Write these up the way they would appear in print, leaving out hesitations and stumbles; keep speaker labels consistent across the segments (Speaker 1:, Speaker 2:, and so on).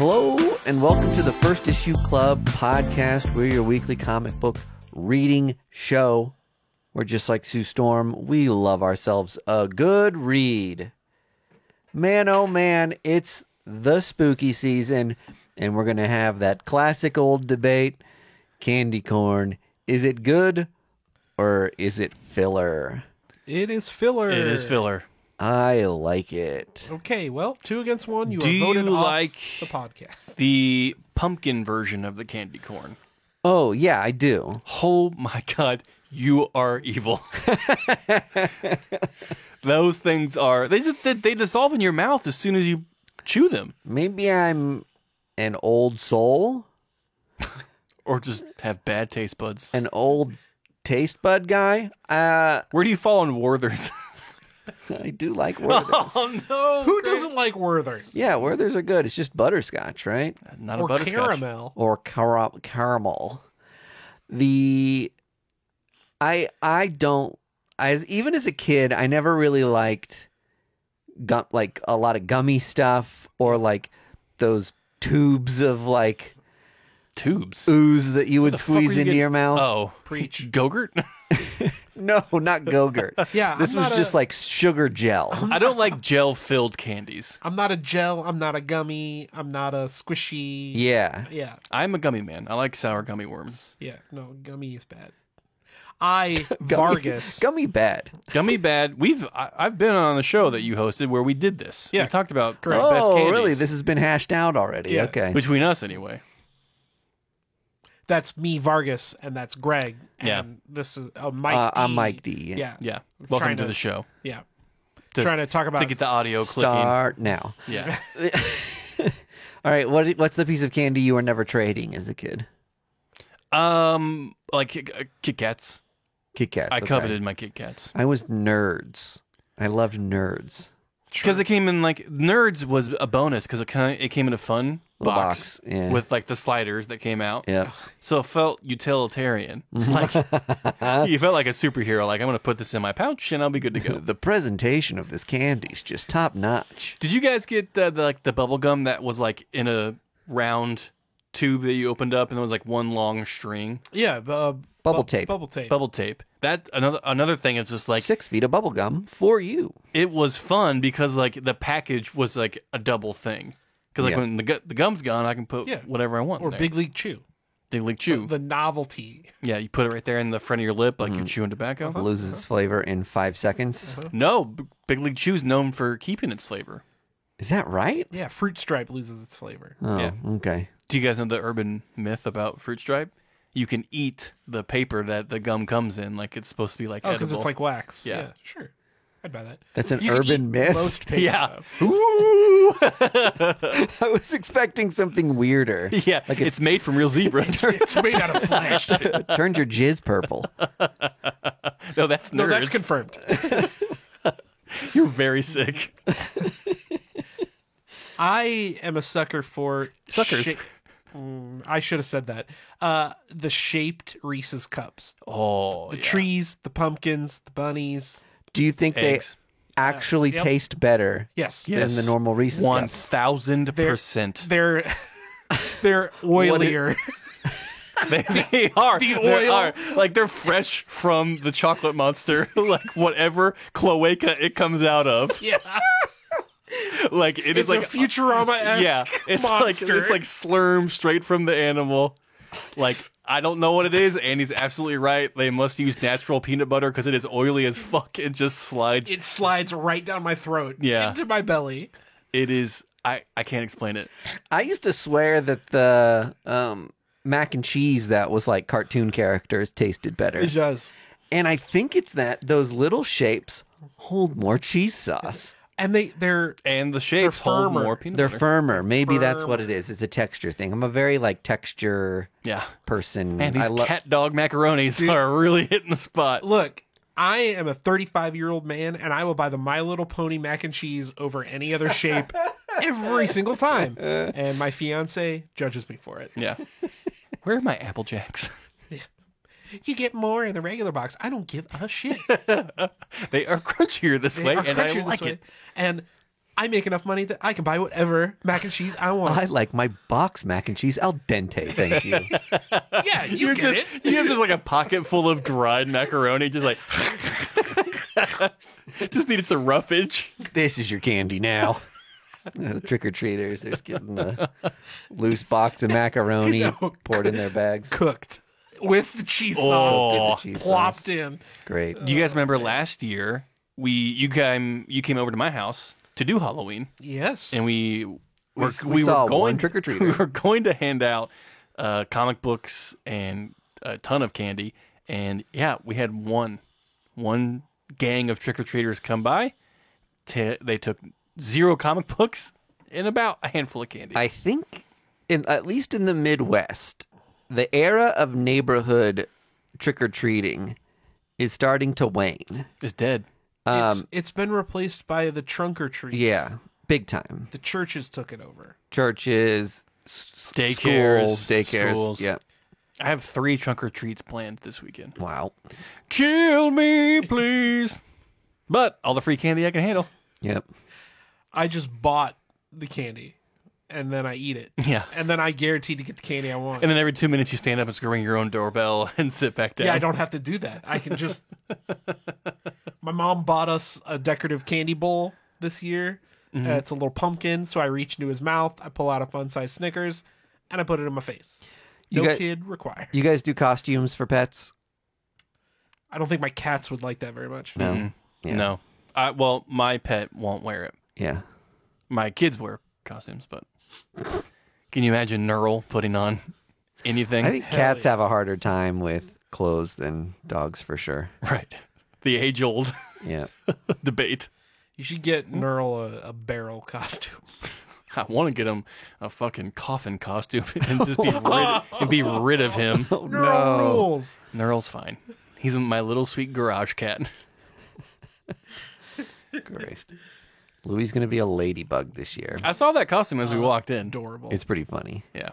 Speaker 1: Hello, and welcome to the First Issue Club podcast. We're your weekly comic book reading show. We're just like Sue Storm. We love ourselves a good read. Man, oh man, it's the spooky season, and we're going to have that classic old debate. Candy corn, is it good or is it filler?
Speaker 2: It is filler.
Speaker 3: It is filler.
Speaker 1: I like it.
Speaker 2: Okay, well, 2 against 1. You
Speaker 3: Do
Speaker 2: are voted
Speaker 3: you
Speaker 2: off
Speaker 3: like
Speaker 2: the podcast.
Speaker 3: the pumpkin version of the candy corn?
Speaker 1: Oh, yeah, I do.
Speaker 3: Oh my god, you are evil. Those things are they dissolve in your mouth as soon as you chew them,
Speaker 1: Maybe I'm an old soul,
Speaker 3: or just have bad taste buds.
Speaker 1: an old taste bud guy.
Speaker 3: Where do you fall on Werther's?
Speaker 1: I do like Werther's.
Speaker 3: Oh no!
Speaker 2: Who doesn't like Werther's?
Speaker 1: Yeah, Werther's are good. It's just butterscotch, right?
Speaker 3: Not
Speaker 2: Or
Speaker 3: a butterscotch.
Speaker 2: caramel.
Speaker 1: Or caramel. I don't, even as a kid, I never really liked like a lot of gummy stuff or like those tubes of like
Speaker 3: Tubes.
Speaker 1: ooze that you would
Speaker 3: The fuck were
Speaker 1: squeeze
Speaker 3: you
Speaker 1: into
Speaker 3: getting-
Speaker 1: your mouth.
Speaker 3: Oh,
Speaker 2: Preach.
Speaker 3: Gogurt.
Speaker 1: No, not Go-Gurt.
Speaker 2: Yeah,
Speaker 1: This
Speaker 2: I'm
Speaker 1: was
Speaker 2: not
Speaker 1: just like sugar gel.
Speaker 3: I don't like gel-filled candies.
Speaker 2: I'm not a gel. I'm not a gummy. I'm not a squishy.
Speaker 1: Yeah.
Speaker 2: Yeah.
Speaker 3: I'm a gummy man. I like sour gummy worms.
Speaker 2: Yeah. No, gummy is bad. Vargas.
Speaker 1: Gummy bad.
Speaker 3: Gummy bad. I've been on the show that you hosted where we did this.
Speaker 2: Yeah.
Speaker 3: We talked about
Speaker 2: Correct.
Speaker 3: best
Speaker 1: Oh,
Speaker 3: candies.
Speaker 1: really? This has been hashed out already.
Speaker 2: Yeah.
Speaker 1: Okay.
Speaker 3: Between us, anyway.
Speaker 2: That's me, Vargas, and that's Greg. And
Speaker 3: Yeah.
Speaker 2: this is Mike D.
Speaker 1: I'm Mike D.
Speaker 2: Yeah.
Speaker 3: Yeah.
Speaker 2: We're
Speaker 3: Welcome
Speaker 2: trying
Speaker 3: to the show.
Speaker 2: Yeah.
Speaker 3: To-
Speaker 2: trying to talk about
Speaker 3: To get the audio clicking.
Speaker 1: Start now.
Speaker 3: Yeah.
Speaker 1: All right. What's the piece of candy you were never trading as a kid?
Speaker 3: Like Kit Kats.
Speaker 1: Kit Kats.
Speaker 3: I
Speaker 1: okay.
Speaker 3: coveted my Kit Kats.
Speaker 1: I was Nerds. I loved Nerds.
Speaker 3: Because it came in like Nerds was a bonus because it came in a fun
Speaker 1: Little
Speaker 3: box,
Speaker 1: box, yeah.
Speaker 3: with like the sliders that came out.
Speaker 1: Yep.
Speaker 3: So it felt utilitarian. Like you felt like a superhero. Like I'm going to put this in my pouch and I'll be good to go.
Speaker 1: The presentation of this candy is just top notch.
Speaker 3: Did you guys get the bubble gum that was like in a round tube that you opened up and there was like one long string?
Speaker 2: Yeah.
Speaker 1: Bubble tape.
Speaker 2: Bubble tape.
Speaker 3: Bubble tape. That another thing is just like
Speaker 1: 6 feet of bubble gum for you.
Speaker 3: it was fun because like the package was like a double thing. Because like
Speaker 1: Yeah.
Speaker 3: when the gum's gone, I can put
Speaker 2: Yeah.
Speaker 3: whatever I want.
Speaker 2: Or
Speaker 3: in there.
Speaker 2: Big League Chew.
Speaker 3: Big League Chew.
Speaker 2: The novelty.
Speaker 3: Yeah, you put it right there in the front of your lip like you're chewing tobacco.
Speaker 1: Loses its flavor in 5 seconds.
Speaker 3: No, Big League Chew's known for keeping its flavor.
Speaker 1: Is that right?
Speaker 2: Yeah. Fruit Stripe loses its flavor.
Speaker 1: Oh,
Speaker 3: Yeah.
Speaker 1: okay.
Speaker 3: Do you guys know the urban myth about Fruit Stripe? You can eat the paper that the gum comes in, like it's supposed to be like
Speaker 2: Oh, because
Speaker 3: edible.
Speaker 2: it's like wax.
Speaker 3: Yeah.
Speaker 2: Sure. I'd buy that.
Speaker 1: That's an
Speaker 2: You can
Speaker 1: urban
Speaker 2: eat
Speaker 1: myth.
Speaker 2: Most paper,
Speaker 3: Yeah.
Speaker 2: though.
Speaker 3: Ooh.
Speaker 1: I was expecting something weirder.
Speaker 3: Yeah, it's made from real zebras.
Speaker 2: It's made out of flesh.
Speaker 1: Turned your jizz purple.
Speaker 3: No, that's nerds.
Speaker 2: No, that's confirmed.
Speaker 3: You're very sick.
Speaker 2: I am a sucker for
Speaker 3: Suckers.
Speaker 2: I should have said that. The shaped Reese's cups.
Speaker 3: Oh,
Speaker 2: The trees, the pumpkins, the bunnies.
Speaker 1: Do you think
Speaker 3: Eggs.
Speaker 1: they actually
Speaker 2: Yep.
Speaker 1: taste better
Speaker 2: Yes.
Speaker 3: Yes.
Speaker 1: than the normal Reese's cups?
Speaker 3: 1,000%.
Speaker 2: They're oilier.
Speaker 3: They are.
Speaker 2: The
Speaker 3: They
Speaker 2: oil.
Speaker 3: are. Like they're fresh from the chocolate monster. Like whatever cloaca it comes out of.
Speaker 2: Yeah.
Speaker 3: Like it
Speaker 2: It's
Speaker 3: is like
Speaker 2: a Futurama-esque
Speaker 3: yeah. It's
Speaker 2: monster.
Speaker 3: like slurm straight from the animal. Like I don't know what it is. Andy's absolutely right. They must use natural peanut butter because it is oily as fuck. It just slides.
Speaker 2: It slides right down my throat.
Speaker 3: Yeah.
Speaker 2: Into my belly.
Speaker 3: It is. I can't explain it.
Speaker 1: I used to swear that the mac and cheese that was like cartoon characters tasted better.
Speaker 2: It does.
Speaker 1: And I think it's that those little shapes hold more cheese sauce.
Speaker 2: And they're
Speaker 3: And the shapes hold
Speaker 2: firmer.
Speaker 3: more peanut
Speaker 1: They're
Speaker 3: butter.
Speaker 1: firmer. Maybe that's what
Speaker 2: firmer.
Speaker 1: it is. It's a texture thing. I'm a very like texture
Speaker 3: Yeah.
Speaker 1: person.
Speaker 3: Man, these
Speaker 1: I
Speaker 3: cat dog macaronis are really hitting the spot.
Speaker 2: look. I am a 35-year-old man, and I will buy the My Little Pony mac and cheese over any other shape every single time. And my fiance judges me for it.
Speaker 3: Yeah. Where are my Apple Jacks?
Speaker 2: You get more in the regular box. I don't give a shit.
Speaker 3: They are crunchier this
Speaker 2: They
Speaker 3: way,
Speaker 2: are
Speaker 3: and I
Speaker 2: crunchier this
Speaker 3: like
Speaker 2: way.
Speaker 3: it.
Speaker 2: And I make enough money that I can buy whatever mac and cheese I want.
Speaker 1: I like my box mac and cheese al dente, thank you.
Speaker 2: Yeah, you get it.
Speaker 3: You have just like a pocket full of dried macaroni, just like just needed some roughage.
Speaker 1: This is your candy now. Trick-or-treaters, they're just getting a loose box of macaroni poured in their bags.
Speaker 2: Cooked with the cheese
Speaker 3: Oh.
Speaker 2: sauce.
Speaker 1: With the cheese
Speaker 2: Plopped
Speaker 1: sauce.
Speaker 2: in.
Speaker 1: Great.
Speaker 3: Do you guys remember last year you came over to my house to do Halloween,
Speaker 2: Yes.
Speaker 3: and we
Speaker 1: We
Speaker 3: were
Speaker 1: saw
Speaker 3: going
Speaker 1: one trick-or-treater.
Speaker 3: We were going to hand out comic books and a ton of candy, and yeah, we had one gang of trick-or-treaters come by. They took 0 comic books and about a handful of candy.
Speaker 1: I think, at least in the Midwest, the era of neighborhood trick-or-treating is starting to wane.
Speaker 3: It's dead.
Speaker 2: It's been replaced by the trunk or treats.
Speaker 1: Yeah, big time.
Speaker 2: The churches took it over.
Speaker 1: Churches,
Speaker 3: Daycares,
Speaker 1: schools, daycares.
Speaker 3: schools.
Speaker 1: Yeah.
Speaker 3: I have 3 trunk or treats planned this weekend.
Speaker 1: Wow.
Speaker 3: Kill me, please. But all the free candy I can handle.
Speaker 1: Yep.
Speaker 2: I just bought the candy and then I eat it.
Speaker 3: Yeah.
Speaker 2: And then I guaranteed to get the candy I want.
Speaker 3: And then every 2 minutes you stand up and ring your own doorbell and sit back down.
Speaker 2: Yeah, I don't have to do that. I can just. My mom bought us a decorative candy bowl this year. It's a little pumpkin, so I reach into his mouth, I pull out a fun-sized Snickers, and I put it in my face.
Speaker 1: You
Speaker 2: No
Speaker 1: got-
Speaker 2: kid required.
Speaker 1: You guys do costumes for pets?
Speaker 2: I don't think my cats would like that very much.
Speaker 1: No. Yeah.
Speaker 3: No. Well, my pet won't wear it.
Speaker 1: Yeah.
Speaker 3: My kids wear costumes, but can you imagine Neural putting on anything?
Speaker 1: I think cats have a harder time with clothes than dogs for sure.
Speaker 3: Right. The age-old
Speaker 1: Yeah.
Speaker 3: debate.
Speaker 2: You should get Neural a barrel costume.
Speaker 3: I want to get him a fucking coffin costume and just be rid of him.
Speaker 2: Neural rules.
Speaker 3: Neural's fine. He's my little sweet garage cat.
Speaker 1: Christ. Louis going to be a ladybug this year.
Speaker 3: I saw that costume as we walked in.
Speaker 2: Adorable.
Speaker 1: It's pretty funny.
Speaker 3: Yeah.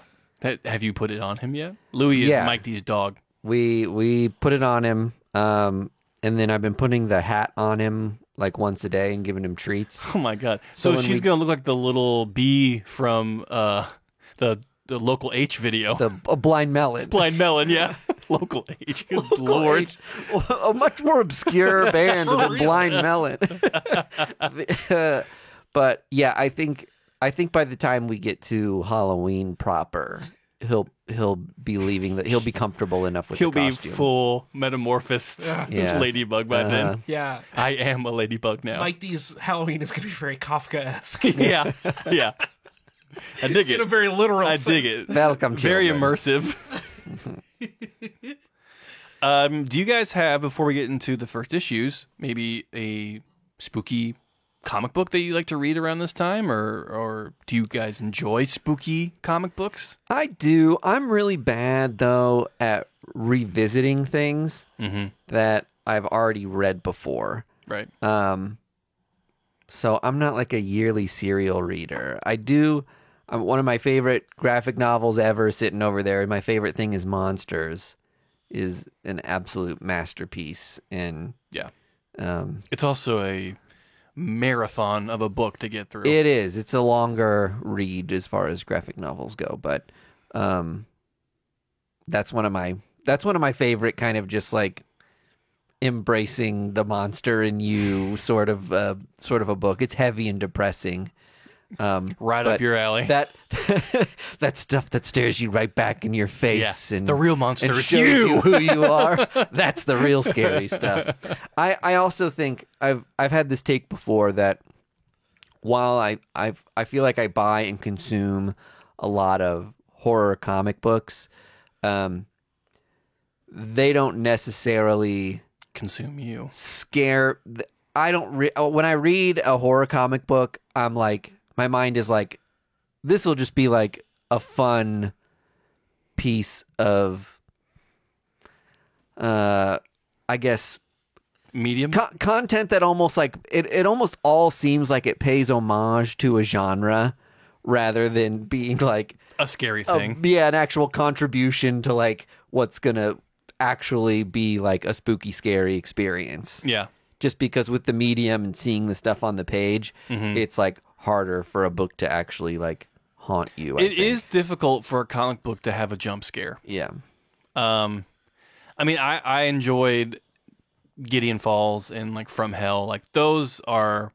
Speaker 3: Have you put it on him yet? Louis is
Speaker 1: Yeah.
Speaker 3: Mike D's dog.
Speaker 1: We put it on him, and then I've been putting the hat on him like once a day and giving him treats.
Speaker 3: Oh my god! So
Speaker 1: when
Speaker 3: she's
Speaker 1: we-
Speaker 3: gonna look like the little bee from the local H video.
Speaker 1: A blind melon.
Speaker 3: Blind Melon, yeah. Local H. Good lord.
Speaker 1: H. A much more obscure band than Blind Melon. But yeah, I think by the time we get to Halloween proper, he'll be leaving. He'll be comfortable enough with
Speaker 3: He'll
Speaker 1: the
Speaker 3: be
Speaker 1: costume.
Speaker 3: full metamorphosed
Speaker 1: Yeah.
Speaker 3: ladybug by then.
Speaker 2: Yeah.
Speaker 3: I am a ladybug now.
Speaker 2: Mike D's Halloween is going to be very Kafka-esque.
Speaker 3: yeah, yeah. I dig it.
Speaker 2: In a very literal
Speaker 3: I
Speaker 2: sense.
Speaker 3: dig it.
Speaker 1: Welcome,
Speaker 3: Very
Speaker 1: children.
Speaker 3: immersive. Do you guys have, before we get into the first issues, maybe a spooky comic book that you like to read around this time, or do you guys enjoy spooky comic books?
Speaker 1: I do. I'm really bad though at revisiting things that I've already read before.
Speaker 3: Right.
Speaker 1: So I'm not like a yearly serial reader. I do. One of my favorite graphic novels ever sitting over there. My favorite thing is Monsters, is an absolute masterpiece. And
Speaker 3: Yeah.
Speaker 1: um,
Speaker 3: It's also a marathon of a book to get through.
Speaker 1: it is. It's a longer read as far as graphic novels go, but that's one of my favorite kind of just like embracing the monster in you sort of a book. It's heavy and depressing.
Speaker 3: right up
Speaker 1: but
Speaker 3: your alley.
Speaker 1: That that stuff that stares you right back in your face
Speaker 3: Yeah.
Speaker 1: and
Speaker 3: The real monster
Speaker 1: and
Speaker 3: is
Speaker 1: shows
Speaker 3: you.
Speaker 1: who you are. That's the real scary stuff. I also think I've had this take before that while I feel like I buy and consume a lot of horror comic books, they don't necessarily
Speaker 3: Consume you.
Speaker 1: scare. I don't when I read a horror comic book, I'm like, my mind is like, this will just be like a fun piece of, I guess,
Speaker 3: Medium.
Speaker 1: content that almost like it almost all seems like it pays homage to a genre rather than being like
Speaker 3: A scary thing.
Speaker 1: an actual contribution to like what's gonna actually be like a spooky, scary experience.
Speaker 3: Yeah.
Speaker 1: Just because with the medium and seeing the stuff on the page, it's like harder for a book to actually like haunt you. I
Speaker 3: It
Speaker 1: think.
Speaker 3: is difficult for a comic book to have a jump scare.
Speaker 1: Yeah.
Speaker 3: I mean, I enjoyed Gideon Falls and like From Hell. Like those are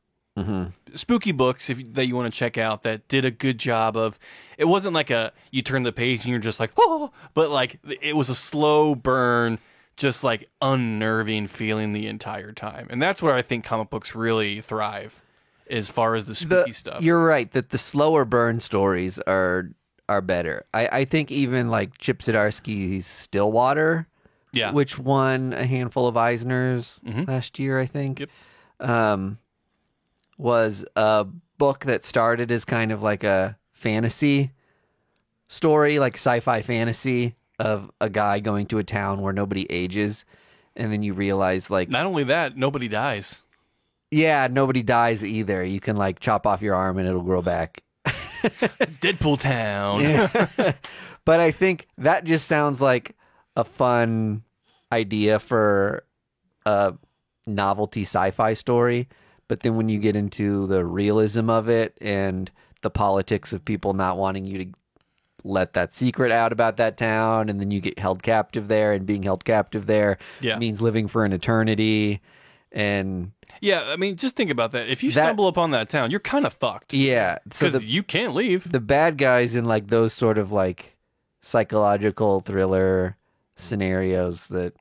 Speaker 3: spooky books that you want to check out that did a good job of. It wasn't like you turn the page and you're just like, oh, but like it was a slow burn, just like unnerving feeling the entire time. And that's where I think comic books really thrive as far as the spooky stuff.
Speaker 1: You're right that the slower burn stories are better. I think even like Chip Zdarsky's Stillwater,
Speaker 3: Yeah.
Speaker 1: which won a handful of Eisners last year, I think,
Speaker 3: Yep.
Speaker 1: was a book that started as kind of like a fantasy story, like sci-fi fantasy of a guy going to a town where nobody ages, and then you realize like,
Speaker 3: Not only that, nobody dies.
Speaker 1: yeah, nobody dies either. You can like chop off your arm and it'll grow back.
Speaker 3: Deadpool Town.
Speaker 1: Yeah. But I think that just sounds like a fun idea for a novelty sci-fi story. But then when you get into the realism of it and the politics of people not wanting you to let that secret out about that town, and then you get held captive there, and being held captive there
Speaker 3: Yeah.
Speaker 1: means living for an eternity. And
Speaker 3: Yeah, I mean, just think about that. If you stumble upon that town, you're kind of fucked.
Speaker 1: yeah, so
Speaker 3: Because you can't leave.
Speaker 1: the bad guys in like those sort of like psychological thriller scenarios that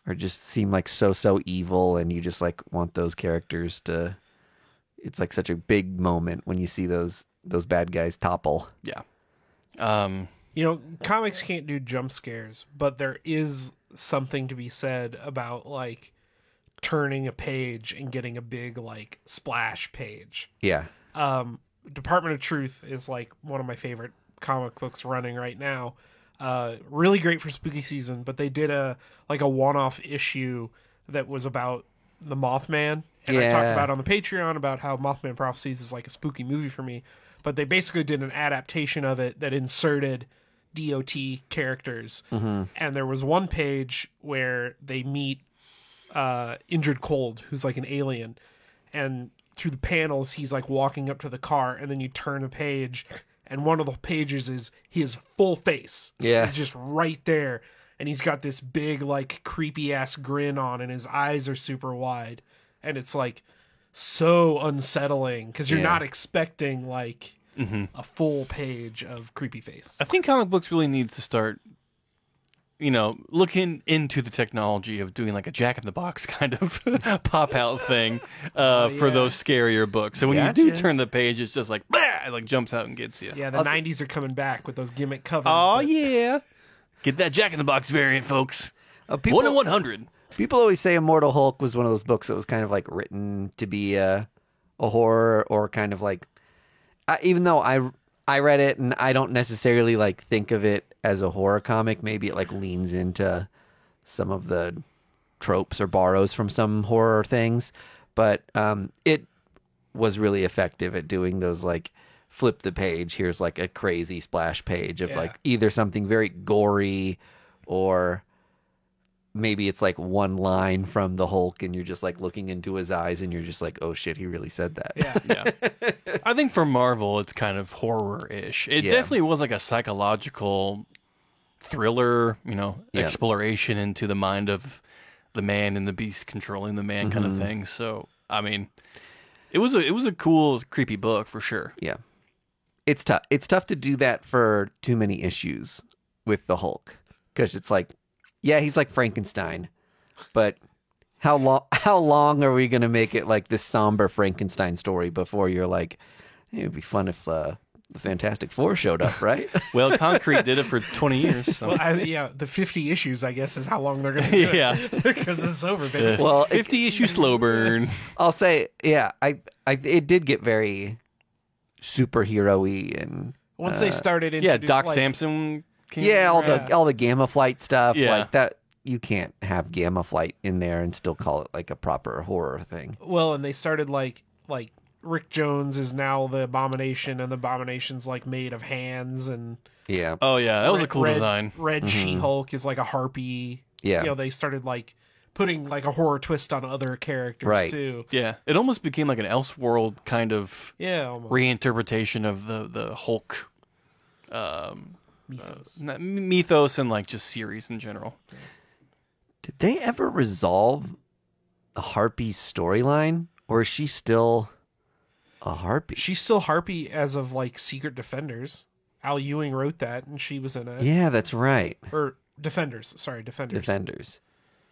Speaker 1: are just seem like so evil, and you just like want those characters to. It's like such a big moment when you see those bad guys topple.
Speaker 3: Yeah.
Speaker 2: You know, comics can't do jump scares, but there is something to be said about like turning a page and getting a big like splash page.
Speaker 1: Yeah,
Speaker 2: Department of Truth is like one of my favorite comic books running right now. Really great for spooky season, but they did a one-off issue that was about the Mothman, and I talked
Speaker 1: Yeah.
Speaker 2: about on the Patreon about how Mothman Prophecies is like a spooky movie for me, but they basically did an adaptation of it that inserted DOT characters, and there was one page where they meet Injured Cold, who's like an alien, and through the panels he's like walking up to the car, and then you turn a page and one of the pages is his full face.
Speaker 1: Yeah.
Speaker 2: He's just right there, and he's got this big like creepy ass grin on, and his eyes are super wide, and it's like so unsettling because you're
Speaker 1: Yeah.
Speaker 2: not expecting like a full page of creepy face.
Speaker 3: I think comic books really need to start, looking into the technology of doing like a Jack in the Box kind of pop out thing for those scarier books. So when you do
Speaker 1: Gotcha.
Speaker 3: turn the page, it's just like, bah! It like jumps out and gets you.
Speaker 2: Yeah, the 90s are coming back with those gimmick covers.
Speaker 3: Oh,
Speaker 2: but-
Speaker 3: yeah. Get that Jack in the Box variant, folks.
Speaker 1: people,
Speaker 3: 1 in 100.
Speaker 1: people always say Immortal Hulk was one of those books that was kind of like written to be a horror, or kind of like, even though I read it and I don't necessarily like think of it as a horror comic. Maybe it like leans into some of the tropes or borrows from some horror things, but it was really effective at doing those like flip the page. Here's like a crazy splash page of
Speaker 2: Yeah.
Speaker 1: like either something very gory, or maybe it's like one line from the Hulk and you're just like looking into his eyes and you're just like, oh shit, he really said that.
Speaker 2: Yeah.
Speaker 3: Yeah. I think for Marvel, it's kind of horror-ish. It
Speaker 1: Yeah.
Speaker 3: definitely was like a psychological thriller, exploration into the mind of the man and the beast controlling the man kind of thing. So, I mean, it was a cool, creepy book for sure.
Speaker 1: Yeah. It's tough. It's tough to do that for too many issues with the Hulk, because it's like, yeah, he's like Frankenstein, but how long are we going to make it like this somber Frankenstein story before you're like, hey, it'd be fun if the Fantastic Four showed up, right?
Speaker 3: Well, Concrete did it for 20 years. So.
Speaker 2: Well, the 50 issues, I guess, is how long they're going to do it.
Speaker 3: Yeah.
Speaker 2: Because it's over, baby.
Speaker 1: Well,
Speaker 3: 50 issue slow burn.
Speaker 1: I'll say, yeah, it did get very superhero-y, and
Speaker 2: Once they started into
Speaker 3: Yeah, Doc Samson came
Speaker 1: yeah,
Speaker 3: around.
Speaker 1: all the Gamma Flight stuff,
Speaker 3: Yeah.
Speaker 1: like that. You can't have Gamma Flight in there and still call it like a proper horror thing.
Speaker 2: Well, and they started like Rick Jones is now the Abomination, and the Abomination's like made of hands, and
Speaker 1: Yeah.
Speaker 3: Oh, yeah, that was a cool
Speaker 2: Red,
Speaker 3: design.
Speaker 2: Red She-Hulk is like a harpy.
Speaker 1: Yeah.
Speaker 2: They started like putting like a horror twist on other characters
Speaker 1: Right.
Speaker 2: too.
Speaker 3: Yeah, it almost became like an Elseworld kind of
Speaker 2: Yeah, almost.
Speaker 3: reinterpretation of the Hulk
Speaker 2: Mythos.
Speaker 3: mythos and like just series in general.
Speaker 1: Did they ever resolve the Harpy storyline, or is she still a Harpy?
Speaker 2: She's still Harpy as of like Secret Defenders. Al Ewing wrote that, and she was in it.
Speaker 1: Yeah, that's right.
Speaker 2: Or Defenders. Sorry, Defenders.
Speaker 1: Defenders.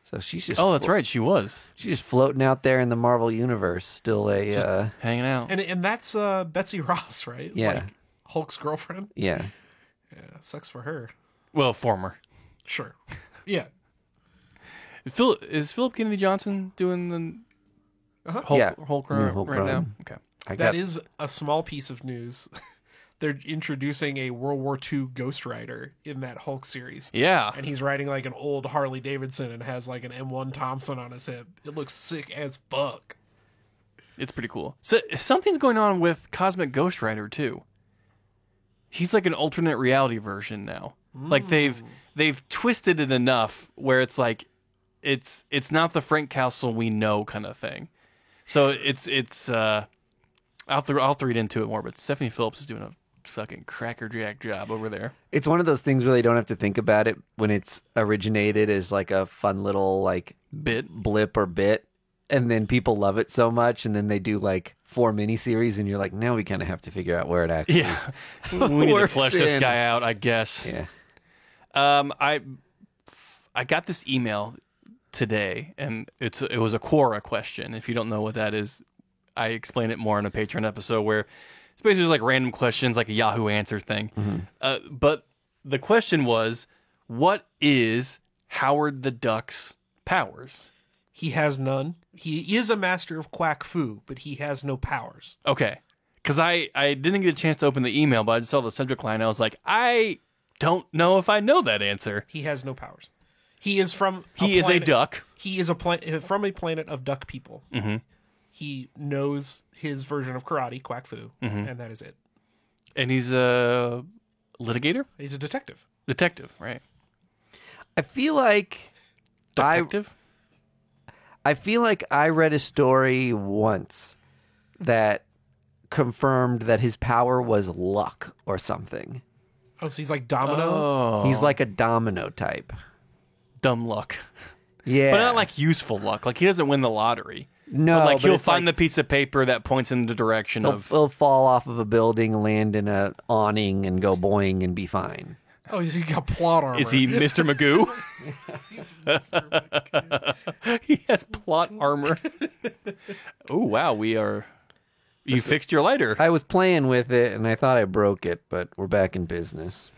Speaker 1: So she's just
Speaker 3: Oh, that's right, she was
Speaker 1: She's just floating out there in the Marvel universe, still a
Speaker 3: hanging out.
Speaker 2: And that's Betsy Ross, right?
Speaker 1: Yeah.
Speaker 2: Like Hulk's girlfriend.
Speaker 1: yeah.
Speaker 2: Yeah, sucks for her.
Speaker 3: Well, former.
Speaker 2: Sure. Yeah.
Speaker 3: Is Philip Kennedy Johnson doing the Hulk,
Speaker 1: Yeah.
Speaker 3: Hulk,
Speaker 1: New
Speaker 3: right,
Speaker 1: Hulk
Speaker 3: right now?
Speaker 1: run.
Speaker 3: Okay.
Speaker 1: I
Speaker 2: That
Speaker 1: got
Speaker 2: is a small piece of news. They're introducing a World War II Ghost Rider in that Hulk series.
Speaker 3: Yeah.
Speaker 2: And he's riding like an old Harley Davidson and has like an M1 Thompson on his hip. It looks sick as fuck.
Speaker 3: It's pretty cool. So something's going on with Cosmic Ghost Rider too. He's like an alternate reality version now. Like they've twisted it enough where it's like it's not the Frank Castle we know kind of thing. So I'll have to read into it more, but Stephanie Phillips is doing a fucking crackerjack job over there.
Speaker 1: It's one of those things where they don't have to think about it when it's originated as like a fun little like
Speaker 3: Bit.
Speaker 1: blip or bit, and then people love it so much, and then they do like 4 miniseries, and you're like, now we kind of have to figure out where it actually.
Speaker 3: Yeah. We need to
Speaker 1: Works
Speaker 3: flesh this
Speaker 1: in.
Speaker 3: guy out, I guess.
Speaker 1: Yeah.
Speaker 3: I got this email today, and it was a Quora question. If you don't know what that is, I explain it more in a Patreon episode where it's basically just like random questions, like a Yahoo Answers thing. But the question was, what is Howard the Duck's powers?
Speaker 2: He has none. He is a master of quack fu, but he has no powers.
Speaker 3: Okay. Because I didn't get a chance to open the email, but I just saw the subject line. I was like, I don't know if I know that answer.
Speaker 2: He has no powers. He is from.
Speaker 3: He is a
Speaker 2: planet-
Speaker 3: duck.
Speaker 2: He is from a planet of duck people. Mm-hmm. He knows his version of karate, quack fu, and that is it.
Speaker 3: And he's a litigator?
Speaker 2: He's a detective.
Speaker 3: Detective, right?
Speaker 1: I feel like
Speaker 3: Detective?
Speaker 1: I feel like I read a story once that confirmed that his power was luck or something.
Speaker 2: Oh, so he's like Domino.
Speaker 3: Oh.
Speaker 1: He's like a domino type.
Speaker 3: Dumb luck.
Speaker 1: Yeah.
Speaker 3: But not like useful luck. Like he doesn't win the lottery.
Speaker 1: no,
Speaker 3: But like he'll
Speaker 1: it's
Speaker 3: find
Speaker 1: like
Speaker 3: the piece of paper that points in the direction of.
Speaker 1: he'll fall off of a building, land in a awning, and go boing and be fine.
Speaker 2: Oh, he's got plot armor.
Speaker 3: Is he Mr. Magoo? He has plot armor. Oh wow, we are. You fixed your lighter.
Speaker 1: I was playing with it and I thought I broke it, but we're back in business.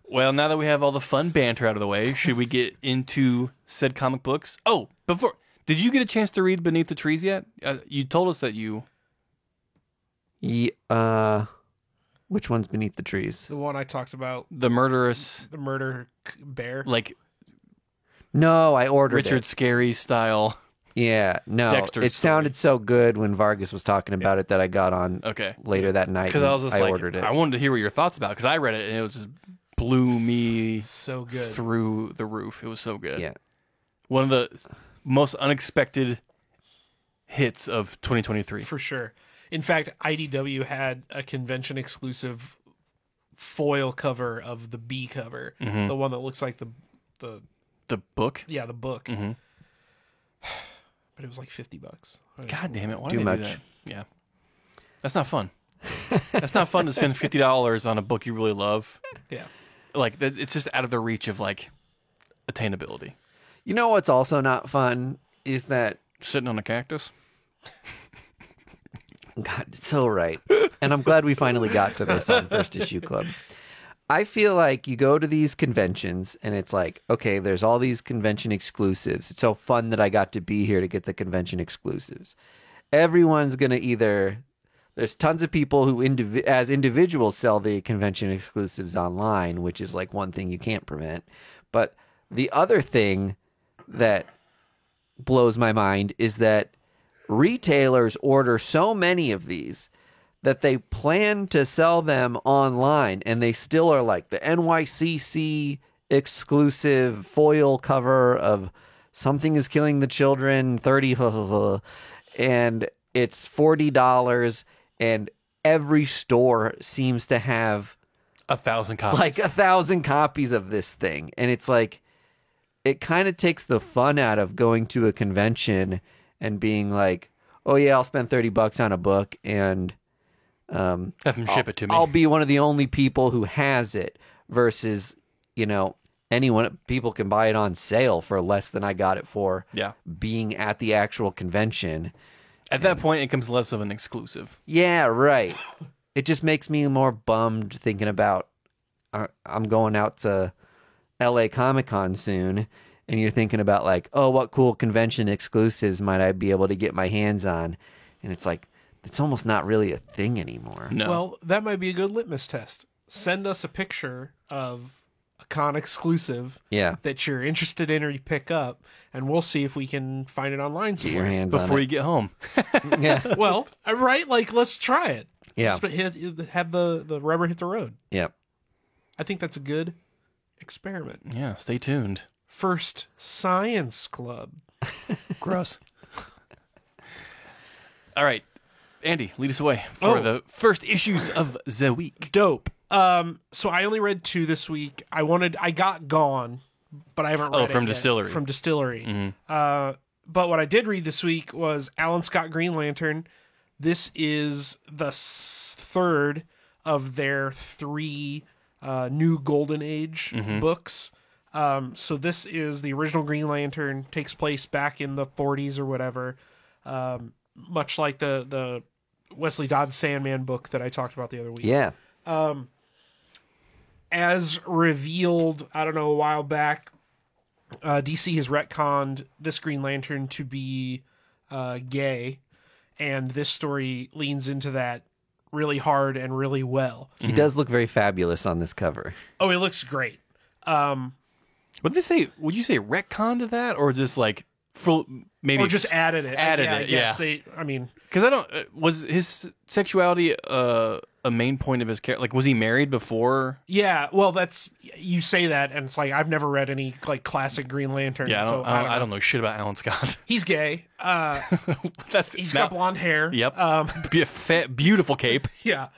Speaker 3: Well, now that we have all the fun banter out of the way, should we get into said comic books? Oh, before, did you get a chance to read Beneath the Trees yet? You told us that you.
Speaker 1: Which one's Beneath the Trees?
Speaker 2: The one I talked about,
Speaker 3: The murderous,
Speaker 2: the murder bear.
Speaker 3: like
Speaker 1: No, I ordered
Speaker 3: Richard
Speaker 1: it.
Speaker 3: Scarry style.
Speaker 1: Yeah, no.
Speaker 3: Dexter's
Speaker 1: it sounded so good when Vargas was talking about it that I got on
Speaker 3: Okay.
Speaker 1: later that night.
Speaker 3: Because
Speaker 1: and
Speaker 3: I was just like,
Speaker 1: ordered it.
Speaker 3: I wanted to hear what your thoughts about because I read it and it was just blew me
Speaker 2: So good.
Speaker 3: through the roof. It was so good.
Speaker 1: Yeah.
Speaker 3: One of the most unexpected hits of 2023.
Speaker 2: For sure. In fact, IDW had a convention exclusive foil cover of the B cover, the one that looks like the
Speaker 3: The book.
Speaker 2: the book. But it was like $50.
Speaker 3: God damn it! Why
Speaker 1: Too
Speaker 3: did they
Speaker 1: much.
Speaker 3: do that? Yeah, that's not fun. That's not fun to spend $50 on a book you really love.
Speaker 2: Yeah.
Speaker 3: Like it's just out of the reach of like attainability.
Speaker 1: You know what's also not fun is that
Speaker 3: Sitting on a cactus.
Speaker 1: God, it's so right. And I'm glad we finally got to this on First Issue Club. I feel like you go to these conventions and it's like, okay, there's all these convention exclusives. It's so fun that I got to be here to get the convention exclusives. Everyone's going to there's tons of people who as individuals sell the convention exclusives online, which is like one thing you can't prevent. But the other thing that blows my mind is that retailers order so many of these that they plan to sell them online, and they still are like the NYCC exclusive foil cover of something is killing the children, 30, and it's $40, and every store seems to have
Speaker 3: 1,000 copies.
Speaker 1: like 1,000 copies of this thing. And it's like, it kind of takes the fun out of going to a convention and being like, oh yeah, I'll spend $30 on a book and
Speaker 3: Have them ship it to me.
Speaker 1: I'll be one of the only people who has it versus, people can buy it on sale for less than I got it for
Speaker 3: Yeah.
Speaker 1: being at the actual convention.
Speaker 3: At that point, it becomes less of an exclusive.
Speaker 1: Yeah, right. It just makes me more bummed thinking about I'm going out to LA Comic Con soon, and you're thinking about like, oh, what cool convention exclusives might I be able to get my hands on? And it's like, it's almost not really a thing anymore.
Speaker 3: No.
Speaker 2: Well, that might be a good litmus test. Send us a picture of a con exclusive
Speaker 1: Yeah.
Speaker 2: that you're interested in or you pick up, and we'll see if we can find it online
Speaker 1: Get your
Speaker 2: somewhere.
Speaker 1: hands
Speaker 3: Before
Speaker 1: on
Speaker 3: you get home.
Speaker 1: it. Yeah.
Speaker 2: Well, right? Like, let's try it.
Speaker 1: Yeah.
Speaker 2: Just have the rubber hit the road.
Speaker 1: Yeah.
Speaker 2: I think that's a good experiment.
Speaker 3: Yeah, stay tuned.
Speaker 2: First Science Club.
Speaker 3: Gross. All right. Andy, lead us away for the first issues of the week.
Speaker 2: Dope. So I only read 2 this week. I got Gone, but I haven't read it
Speaker 3: from
Speaker 2: yet.
Speaker 3: Distillery.
Speaker 2: From Distillery. But what I did read this week was Alan Scott Green Lantern. This is the third of their 3 new Golden Age books. So this is the original Green Lantern, takes place back in the 40s or whatever. Much like the Wesley Dodds Sandman book that I talked about the other week.
Speaker 1: Yeah.
Speaker 2: As revealed, I don't know, a while back, DC has retconned this Green Lantern to be gay, and this story leans into that really hard and really well.
Speaker 1: He does look very fabulous on this cover.
Speaker 2: Oh, it looks great.
Speaker 3: Would you say retcon to that, or just like maybe
Speaker 2: Or just added it.
Speaker 3: added
Speaker 2: I
Speaker 3: it,
Speaker 2: guess
Speaker 3: yeah.
Speaker 2: they,
Speaker 3: Because I don't was his sexuality a main point of his character? Like, was he married before?
Speaker 2: yeah, well, that's, you say that, and it's like, I've never read any, like, classic Green Lantern.
Speaker 3: Yeah,
Speaker 2: so
Speaker 3: I don't know shit about Alan Scott.
Speaker 2: He's gay. He's got blonde hair.
Speaker 3: Yep. Beautiful cape.
Speaker 2: Yeah.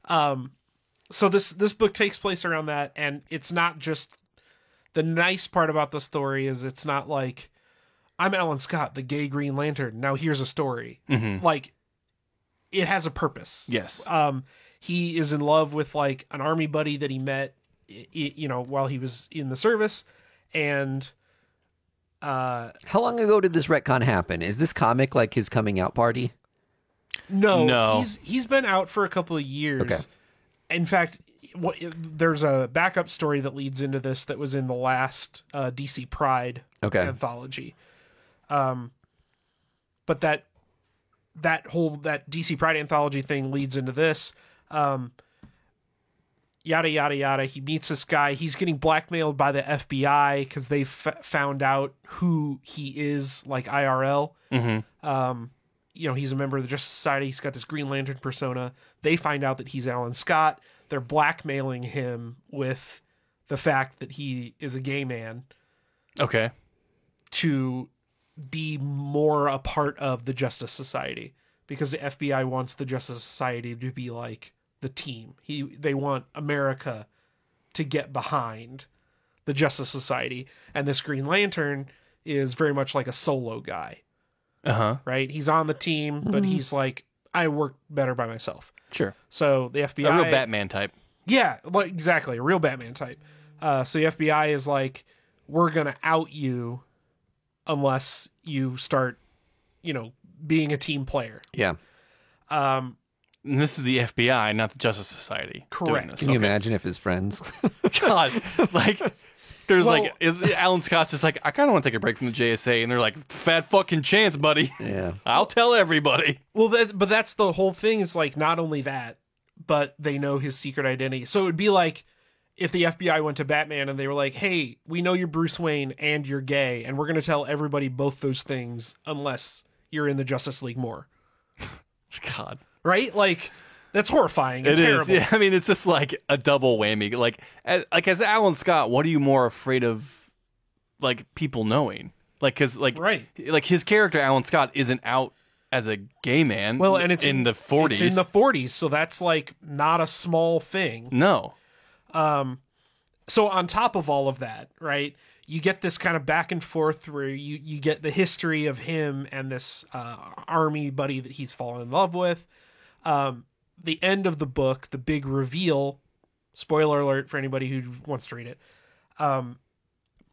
Speaker 2: So this book takes place around that, and it's not just, the nice part about the story is it's not like, I'm Alan Scott, the gay Green Lantern, now here's a story. Like, it has a purpose.
Speaker 3: Yes.
Speaker 2: He is in love with like an army buddy that he met, while he was in the service, and
Speaker 1: How long ago did this retcon happen? Is this comic like his coming out party?
Speaker 3: No.
Speaker 2: he's been out for a couple of years.
Speaker 1: Okay.
Speaker 2: In fact, there's a backup story that leads into this that was in the last DC Pride anthology. But that DC Pride anthology thing leads into this. Yada yada yada. He meets this guy. He's getting blackmailed by the FBI because they found out who he is, like IRL. He's a member of the Justice Society. He's got this Green Lantern persona. They find out that he's Alan Scott. They're blackmailing him with the fact that he is a gay man
Speaker 3: Okay.
Speaker 2: to be more a part of the Justice Society, because the FBI wants the Justice Society to be like the team. They want America to get behind the Justice Society, and this Green Lantern is very much like a solo guy. Right? He's on the team, but he's like, I work better by myself.
Speaker 3: Sure.
Speaker 2: So the FBI,
Speaker 3: A real Batman type.
Speaker 2: yeah, well, exactly, a real Batman type. So the FBI is like, we're gonna out you unless you start, being a team player.
Speaker 1: Yeah.
Speaker 3: And this is the FBI, not the Justice Society. doing
Speaker 2: Correct.
Speaker 3: this.
Speaker 1: Can you
Speaker 3: Okay.
Speaker 1: imagine if his friends?
Speaker 3: God, like, there's
Speaker 2: Well-
Speaker 3: Alan Scott's just like, I kind of want to take a break from the JSA, and they're like, fat fucking chance, buddy.
Speaker 1: Yeah.
Speaker 3: I'll tell everybody.
Speaker 2: Well, but that's the whole thing. It's like, not only that, but they know his secret identity. So it would be like if the FBI went to Batman and they were like, hey, we know you're Bruce Wayne and you're gay, and we're going to tell everybody both those things unless you're in the Justice League more.
Speaker 3: God.
Speaker 2: Right? Like, that's horrifying and
Speaker 3: It
Speaker 2: terrible.
Speaker 3: is. Yeah, I mean, it's just like a double whammy. Like as Alan Scott, what are you more afraid of, like, people knowing? Like, because
Speaker 2: Right.
Speaker 3: like his character Alan Scott isn't out as a gay man.
Speaker 2: Well, and it's
Speaker 3: in the 40s.
Speaker 2: It's in the 40s, so that's like not a small thing.
Speaker 3: No.
Speaker 2: So on top of all of that, right, you get this kind of back and forth where you get the history of him and this army buddy that he's fallen in love with. The end of the book, the big reveal, spoiler alert for anybody who wants to read it,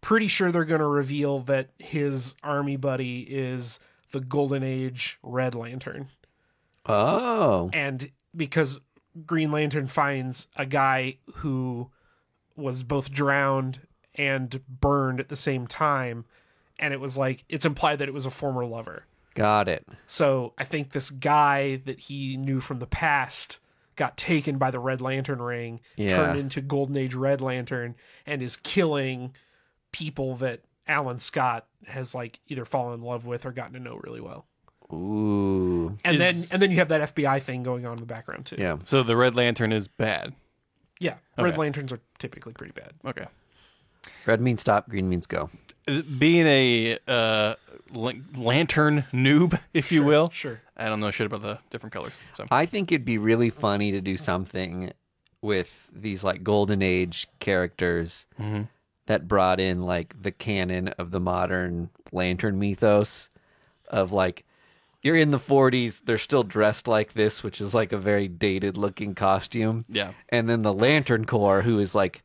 Speaker 2: pretty sure they're going to reveal that his army buddy is the Golden Age Red Lantern.
Speaker 1: Oh.
Speaker 2: And because Green Lantern finds a guy who was both drowned and burned at the same time, and it was like, it's implied that it was a former lover.
Speaker 1: Got it.
Speaker 2: So I think this guy that he knew from the past got taken by the Red Lantern ring,
Speaker 1: Yeah.
Speaker 2: turned into Golden Age Red Lantern, and is killing people that Alan Scott has like either fallen in love with or gotten to know really well.
Speaker 1: Ooh.
Speaker 2: And
Speaker 3: Is-
Speaker 2: then you have that FBI thing going on in the background too.
Speaker 1: Yeah.
Speaker 3: So the Red Lantern is bad.
Speaker 2: Yeah.
Speaker 3: Okay.
Speaker 2: Red Lanterns are typically pretty bad.
Speaker 3: Okay.
Speaker 1: Red means stop, green means go.
Speaker 3: Being a lantern noob, if you will,
Speaker 2: Sure.
Speaker 3: I don't know shit about the different colors. So
Speaker 1: I think it'd be really funny to do something with these like golden age characters that brought in like the canon of the modern lantern mythos of like you're in the 40s, they're still dressed like this, which is like a very dated looking costume.
Speaker 3: Yeah.
Speaker 1: And then the Lantern Corps, who is like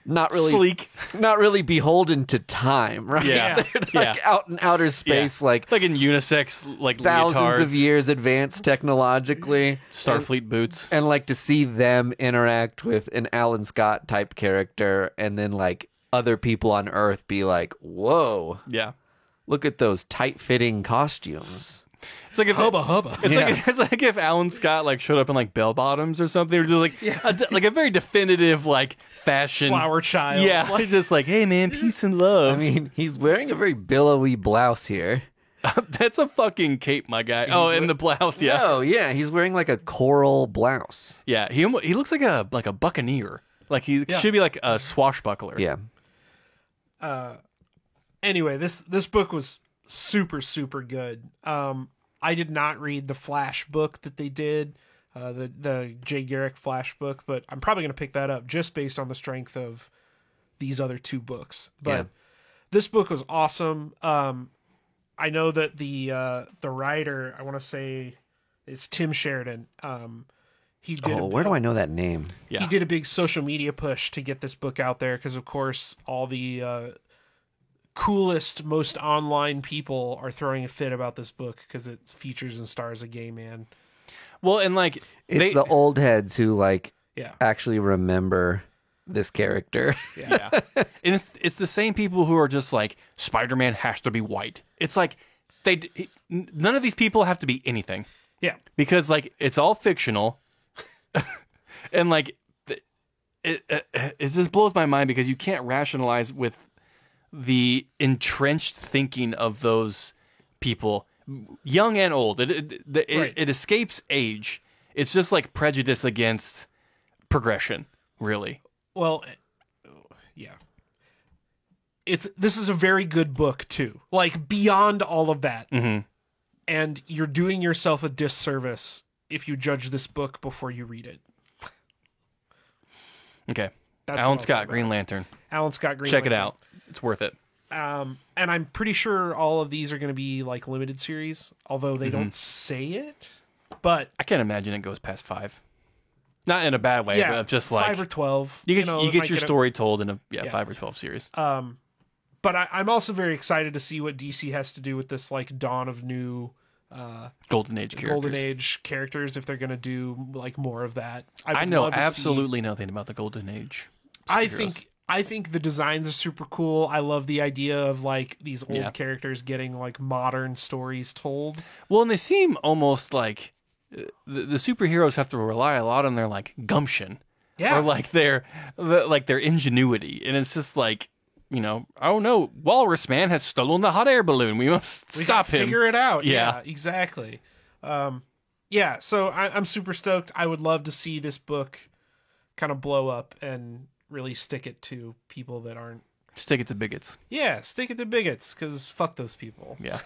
Speaker 1: not really
Speaker 3: sleek,
Speaker 1: not really beholden to time, right?
Speaker 3: Yeah.
Speaker 1: They're like out in outer space, like
Speaker 3: in unisex, like
Speaker 1: thousands
Speaker 3: leotards,
Speaker 1: of years advanced technologically.
Speaker 3: Starfleet boots.
Speaker 1: And like to see them interact with an Alan Scott type character and then like other people on Earth be like, whoa,
Speaker 3: Yeah.
Speaker 1: look at those tight fitting costumes.
Speaker 3: It's like if
Speaker 2: Hubba.
Speaker 3: It's like if Alan Scott like showed up in like bell bottoms or something, or just like like a very definitive like fashion
Speaker 2: Flower child.
Speaker 3: Yeah,
Speaker 2: Like,
Speaker 3: just like, hey man, peace and love.
Speaker 1: I mean, he's wearing a very billowy blouse here.
Speaker 3: That's a fucking cape, my guy. Oh, and the blouse, yeah,
Speaker 1: Oh, yeah, he's wearing like a coral blouse.
Speaker 3: yeah. He looks like a buccaneer. Like he should be like a swashbuckler.
Speaker 1: Yeah.
Speaker 2: anyway, this book was super good. I did not read the Flash book that they did, the Jay Garrick Flash book, but I'm probably going to pick that up just based on the strength of these other two books. But
Speaker 1: Yeah.
Speaker 2: this book was awesome. I know that the writer, I want to say it's Tim Sheridan. He did
Speaker 1: Oh, where do I know that name?
Speaker 3: Yeah.
Speaker 2: he did a big social media push to get this book out there because, of course, all the coolest, most online people are throwing a fit about this book because it features and stars a gay man.
Speaker 3: Well, and like
Speaker 1: It's the old heads who like
Speaker 2: Yeah.
Speaker 1: actually remember this character.
Speaker 3: yeah, and it's the same people who are just like Spider-Man has to be white. It's like none of these people have to be anything.
Speaker 2: Yeah.
Speaker 3: Because like it's all fictional, and like it just blows my mind because you can't rationalize with the entrenched thinking of those people, young and old. It escapes age. It's just like prejudice against progression, really.
Speaker 2: Well, yeah. This is a very good book too. Like beyond all of that.
Speaker 3: Mm-hmm.
Speaker 2: And you're doing yourself a disservice if you judge this book before you read it.
Speaker 3: Okay,
Speaker 2: That's what
Speaker 3: Alan
Speaker 2: I'll say
Speaker 3: Scott,
Speaker 2: about
Speaker 3: Green
Speaker 2: it.
Speaker 3: Lantern.
Speaker 2: Alan Scott Green
Speaker 3: Check it
Speaker 2: Lantern.
Speaker 3: out. It's worth it.
Speaker 2: And I'm pretty sure all of these are going to be like limited series, although they don't say it. But
Speaker 3: I can't imagine it goes past 5. Not in a bad way,
Speaker 2: yeah,
Speaker 3: but just like
Speaker 2: 5 or 12.
Speaker 3: you
Speaker 2: it
Speaker 3: get
Speaker 2: might
Speaker 3: your
Speaker 2: a-
Speaker 3: story told in a 5 or 12 series.
Speaker 2: But I'm also very excited to see what DC has to do with this like dawn of new
Speaker 3: Golden Age characters.
Speaker 2: Golden Age characters if they're going to do like more of that.
Speaker 3: I
Speaker 2: would
Speaker 3: know
Speaker 2: love to see-
Speaker 3: absolutely nothing about the Golden Age.
Speaker 2: I
Speaker 3: superheroes.
Speaker 2: think the designs are super cool. I love the idea of like these old
Speaker 3: Yeah.
Speaker 2: characters getting like modern stories told.
Speaker 3: Well, and they seem almost like the superheroes have to rely a lot on their like gumption,
Speaker 2: Yeah.
Speaker 3: or like their ingenuity, and it's just like, you know, oh no, Walrus Man has stolen the hot air balloon. We must
Speaker 2: We
Speaker 3: stop
Speaker 2: gotta
Speaker 3: him.
Speaker 2: Figure it out.
Speaker 3: Yeah.
Speaker 2: Yeah, exactly. Yeah, so I'm super stoked. I would love to see this book kind of blow up and really stick it to people that aren't
Speaker 3: Stick it to bigots.
Speaker 2: Yeah, stick it to bigots, because fuck those people.
Speaker 3: Yeah.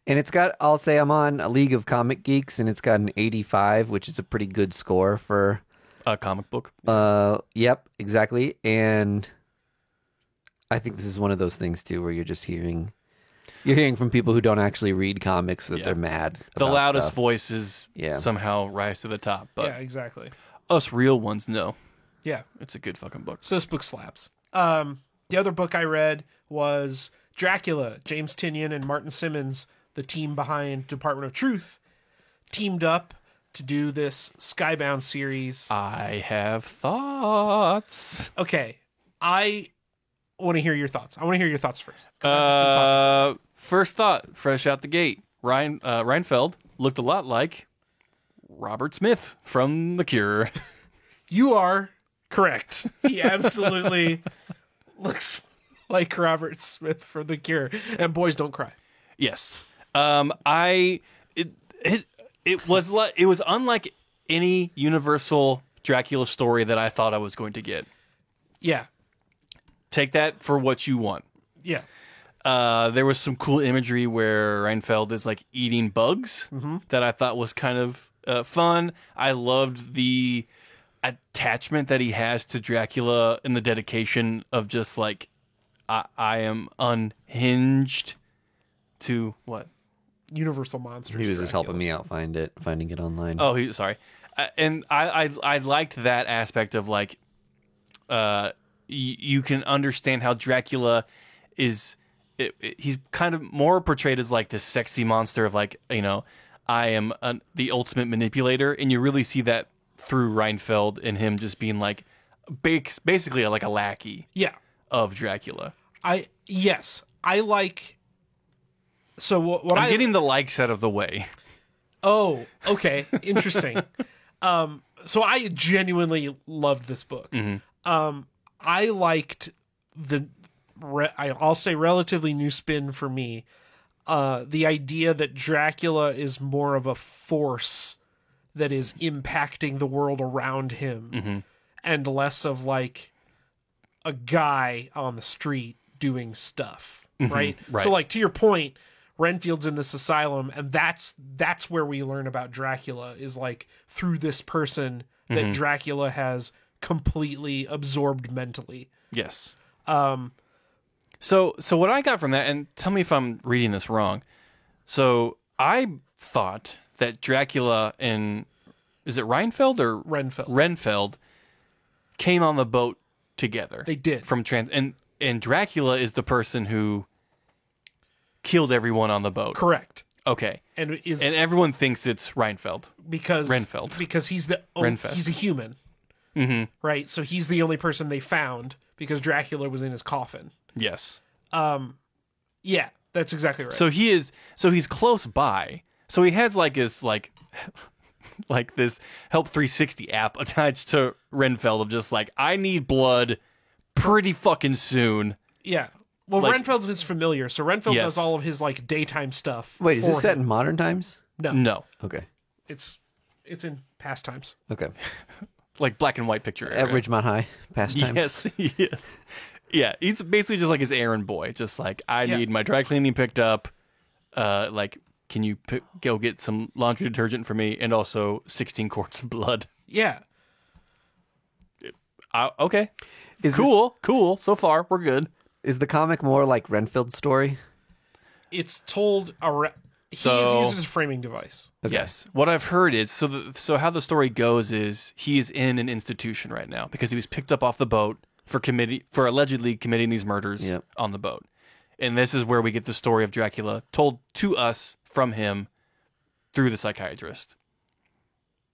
Speaker 1: And it's got, I'll say I'm on a League of Comic Geeks, and it's got an 85, which is a pretty good score for...
Speaker 3: A comic book.
Speaker 1: Yep, exactly. And I think this is one of those things, too, where you're just hearing from people who don't actually read comics that they're mad
Speaker 3: The
Speaker 1: about
Speaker 3: loudest
Speaker 1: stuff.
Speaker 3: voices somehow rise to the top. But
Speaker 2: Yeah, exactly.
Speaker 3: us real ones know.
Speaker 2: Yeah.
Speaker 3: It's a good fucking book.
Speaker 2: So this book slaps. The other book I read was Dracula. James Tynion and Martin Simmons, the team behind Department of Truth, teamed up to do this Skybound series.
Speaker 3: I have thoughts.
Speaker 2: Okay, I want to hear your thoughts. I want to hear your thoughts first.
Speaker 3: First thought, fresh out the gate. Reinfeld looked a lot like Robert Smith from The Cure.
Speaker 2: You are correct. He absolutely looks like Robert Smith from The Cure. And Boys Don't Cry.
Speaker 3: Yes. It was unlike any Universal Dracula story that I thought I was going to get.
Speaker 2: Yeah.
Speaker 3: Take that for what you want.
Speaker 2: Yeah.
Speaker 3: There was some cool imagery where Reinfeld is like eating bugs that I thought was kind of fun. I loved the attachment that he has to Dracula and the dedication of just like, I am unhinged to what?
Speaker 2: Universal Monsters.
Speaker 1: He was just
Speaker 2: Dracula.
Speaker 1: helping me out finding it online.
Speaker 3: Oh, sorry. And I liked that aspect of like, you can understand how Dracula is. He's kind of more portrayed as like this sexy monster of like, I am the ultimate manipulator, and you really see that through Reinfeld and him just being like basically like a lackey
Speaker 2: Yeah.
Speaker 3: of Dracula.
Speaker 2: Yes. I like. So what
Speaker 3: I'm getting the likes out of the way.
Speaker 2: Oh, okay. Interesting. So I genuinely loved this book. I liked I'll say relatively new spin for me. The idea that Dracula is more of a force that is impacting the world around him and less of like a guy on the street doing stuff. Right?
Speaker 3: Right.
Speaker 2: So like to your point, Renfield's in this asylum, and that's where we learn about Dracula, is like through this person that Dracula has completely absorbed mentally.
Speaker 3: Yes. So what I got from that, and tell me if I'm reading this wrong. So I thought that Dracula and is it Reinfeld or Renfeld came on the boat together.
Speaker 2: They did.
Speaker 3: And Dracula is the person who killed everyone on the boat.
Speaker 2: Correct.
Speaker 3: Okay.
Speaker 2: And
Speaker 3: everyone thinks it's Renfeld.
Speaker 2: Because he's he's a human. Right? So he's the only person they found because Dracula was in his coffin.
Speaker 3: Yes.
Speaker 2: Yeah, that's exactly right.
Speaker 3: So he's close by. So he has like this like this Help 360 app attached to Renfeld of just like, I need blood pretty fucking soon.
Speaker 2: Yeah. Well,
Speaker 3: Like-
Speaker 2: Renfeld's his familiar, so Renfeld
Speaker 3: Yes.
Speaker 2: does all of his like daytime stuff.
Speaker 1: Wait, is
Speaker 2: for
Speaker 1: this set
Speaker 2: him.
Speaker 1: in modern times?
Speaker 3: No.
Speaker 1: Okay.
Speaker 2: It's in past times.
Speaker 1: Okay.
Speaker 3: Like black and white picture
Speaker 1: At
Speaker 3: era.
Speaker 1: Ridgemont High, past times.
Speaker 3: Yes. Yeah, he's basically just like his errand boy. Just like, I
Speaker 2: Yeah.
Speaker 3: need my dry cleaning picked up. Like, can you go get some laundry detergent for me? And also 16 quarts of blood.
Speaker 2: Yeah.
Speaker 3: Okay.
Speaker 1: Is
Speaker 3: Cool. So far, we're good.
Speaker 1: Is the comic more like Renfield's story?
Speaker 2: It's told he's
Speaker 3: So-
Speaker 2: used as a framing device.
Speaker 1: Okay.
Speaker 3: Yes. What I've heard is so how the story goes is he is in an institution right now because he was picked up off the boat for allegedly committing these murders
Speaker 1: Yep.
Speaker 3: on the boat. And this is where we get the story of Dracula told to us from him through the psychiatrist.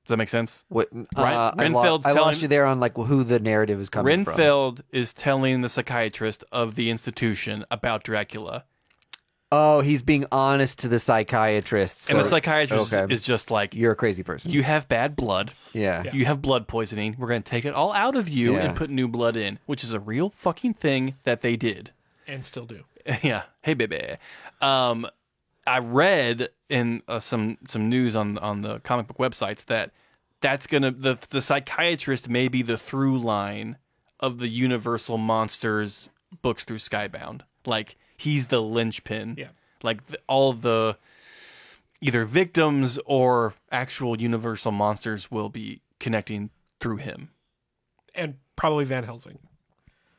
Speaker 3: Does that make sense?
Speaker 1: What?
Speaker 3: Renfeld's
Speaker 1: I
Speaker 3: telling-
Speaker 1: lost you there on like who the narrative is coming from.
Speaker 3: Renfeld is telling the psychiatrist of the institution about Dracula.
Speaker 1: Oh, he's being honest to the psychiatrist.
Speaker 3: And the
Speaker 1: so-
Speaker 3: psychiatrist
Speaker 1: okay.
Speaker 3: is just like,
Speaker 1: You're a crazy person.
Speaker 3: you have bad blood.
Speaker 1: yeah.
Speaker 3: You have blood poisoning. We're going to take it all out of you
Speaker 1: Yeah.
Speaker 3: and put new blood in, which is a real fucking thing that they did.
Speaker 2: And still do.
Speaker 3: Yeah. Hey, baby. I read in some news on the comic book websites that's gonna the psychiatrist may be the through line of the Universal Monsters books through Skybound. Like, he's the linchpin.
Speaker 2: Yeah.
Speaker 3: Like, all of the either victims or actual Universal monsters will be connecting through him.
Speaker 2: And probably Van Helsing.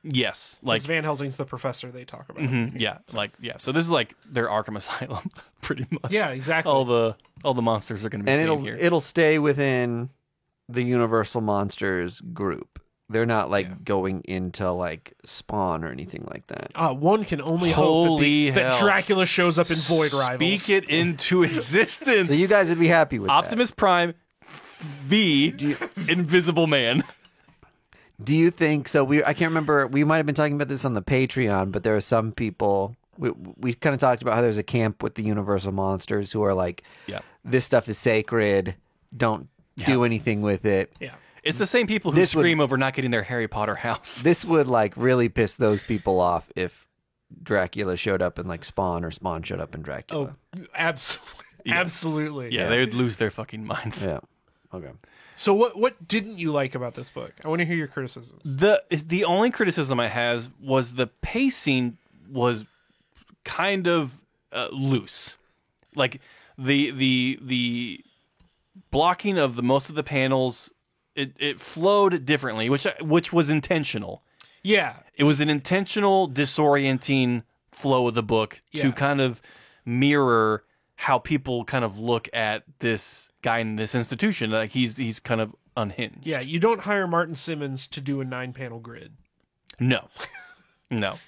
Speaker 3: Yes.
Speaker 2: Like
Speaker 3: Like,
Speaker 2: Van Helsing's the professor they talk about.
Speaker 3: yeah. Like, yeah. So this is like their Arkham Asylum, pretty much.
Speaker 2: Yeah, exactly.
Speaker 3: All the monsters are going to be
Speaker 1: And
Speaker 3: staying here.
Speaker 1: it'll stay within the Universal Monsters group. They're not like going into like Spawn or anything like that.
Speaker 2: One can only
Speaker 3: Holy
Speaker 2: hope that
Speaker 3: hell.
Speaker 2: Dracula shows up in Void Rivals.
Speaker 3: Speak it into existence.
Speaker 1: So you guys would be happy with
Speaker 3: Optimus Prime v Invisible Man.
Speaker 1: that. Do you think so? I can't remember. We might have been talking about this on the Patreon, but there are some people. We kind of talked about how there's a camp with the Universal Monsters who are like,
Speaker 3: Yeah.
Speaker 1: this stuff is sacred. Don't do anything with it.
Speaker 2: Yeah.
Speaker 3: It's the same people who
Speaker 1: This would-
Speaker 3: scream over not getting their Harry Potter house.
Speaker 1: This would like really piss those people off if Dracula showed up in like Spawn or Spawn showed up in Dracula.
Speaker 2: Oh, absolutely. Absolutely.
Speaker 3: Yeah, they would lose their fucking minds.
Speaker 1: Yeah. Okay.
Speaker 2: So what didn't you like about this book? I want to hear your criticisms.
Speaker 3: The only criticism I has was the pacing was kind of loose. Like the blocking of most of the panels, it flowed differently, which was intentional.
Speaker 2: Yeah.
Speaker 3: It was an intentional disorienting flow of the book to
Speaker 2: Yeah.
Speaker 3: kind of mirror how people kind of look at this guy in this institution. Like he's kind of unhinged.
Speaker 2: Yeah, you don't hire Martin Simmons to do a 9-panel grid.
Speaker 3: No. No.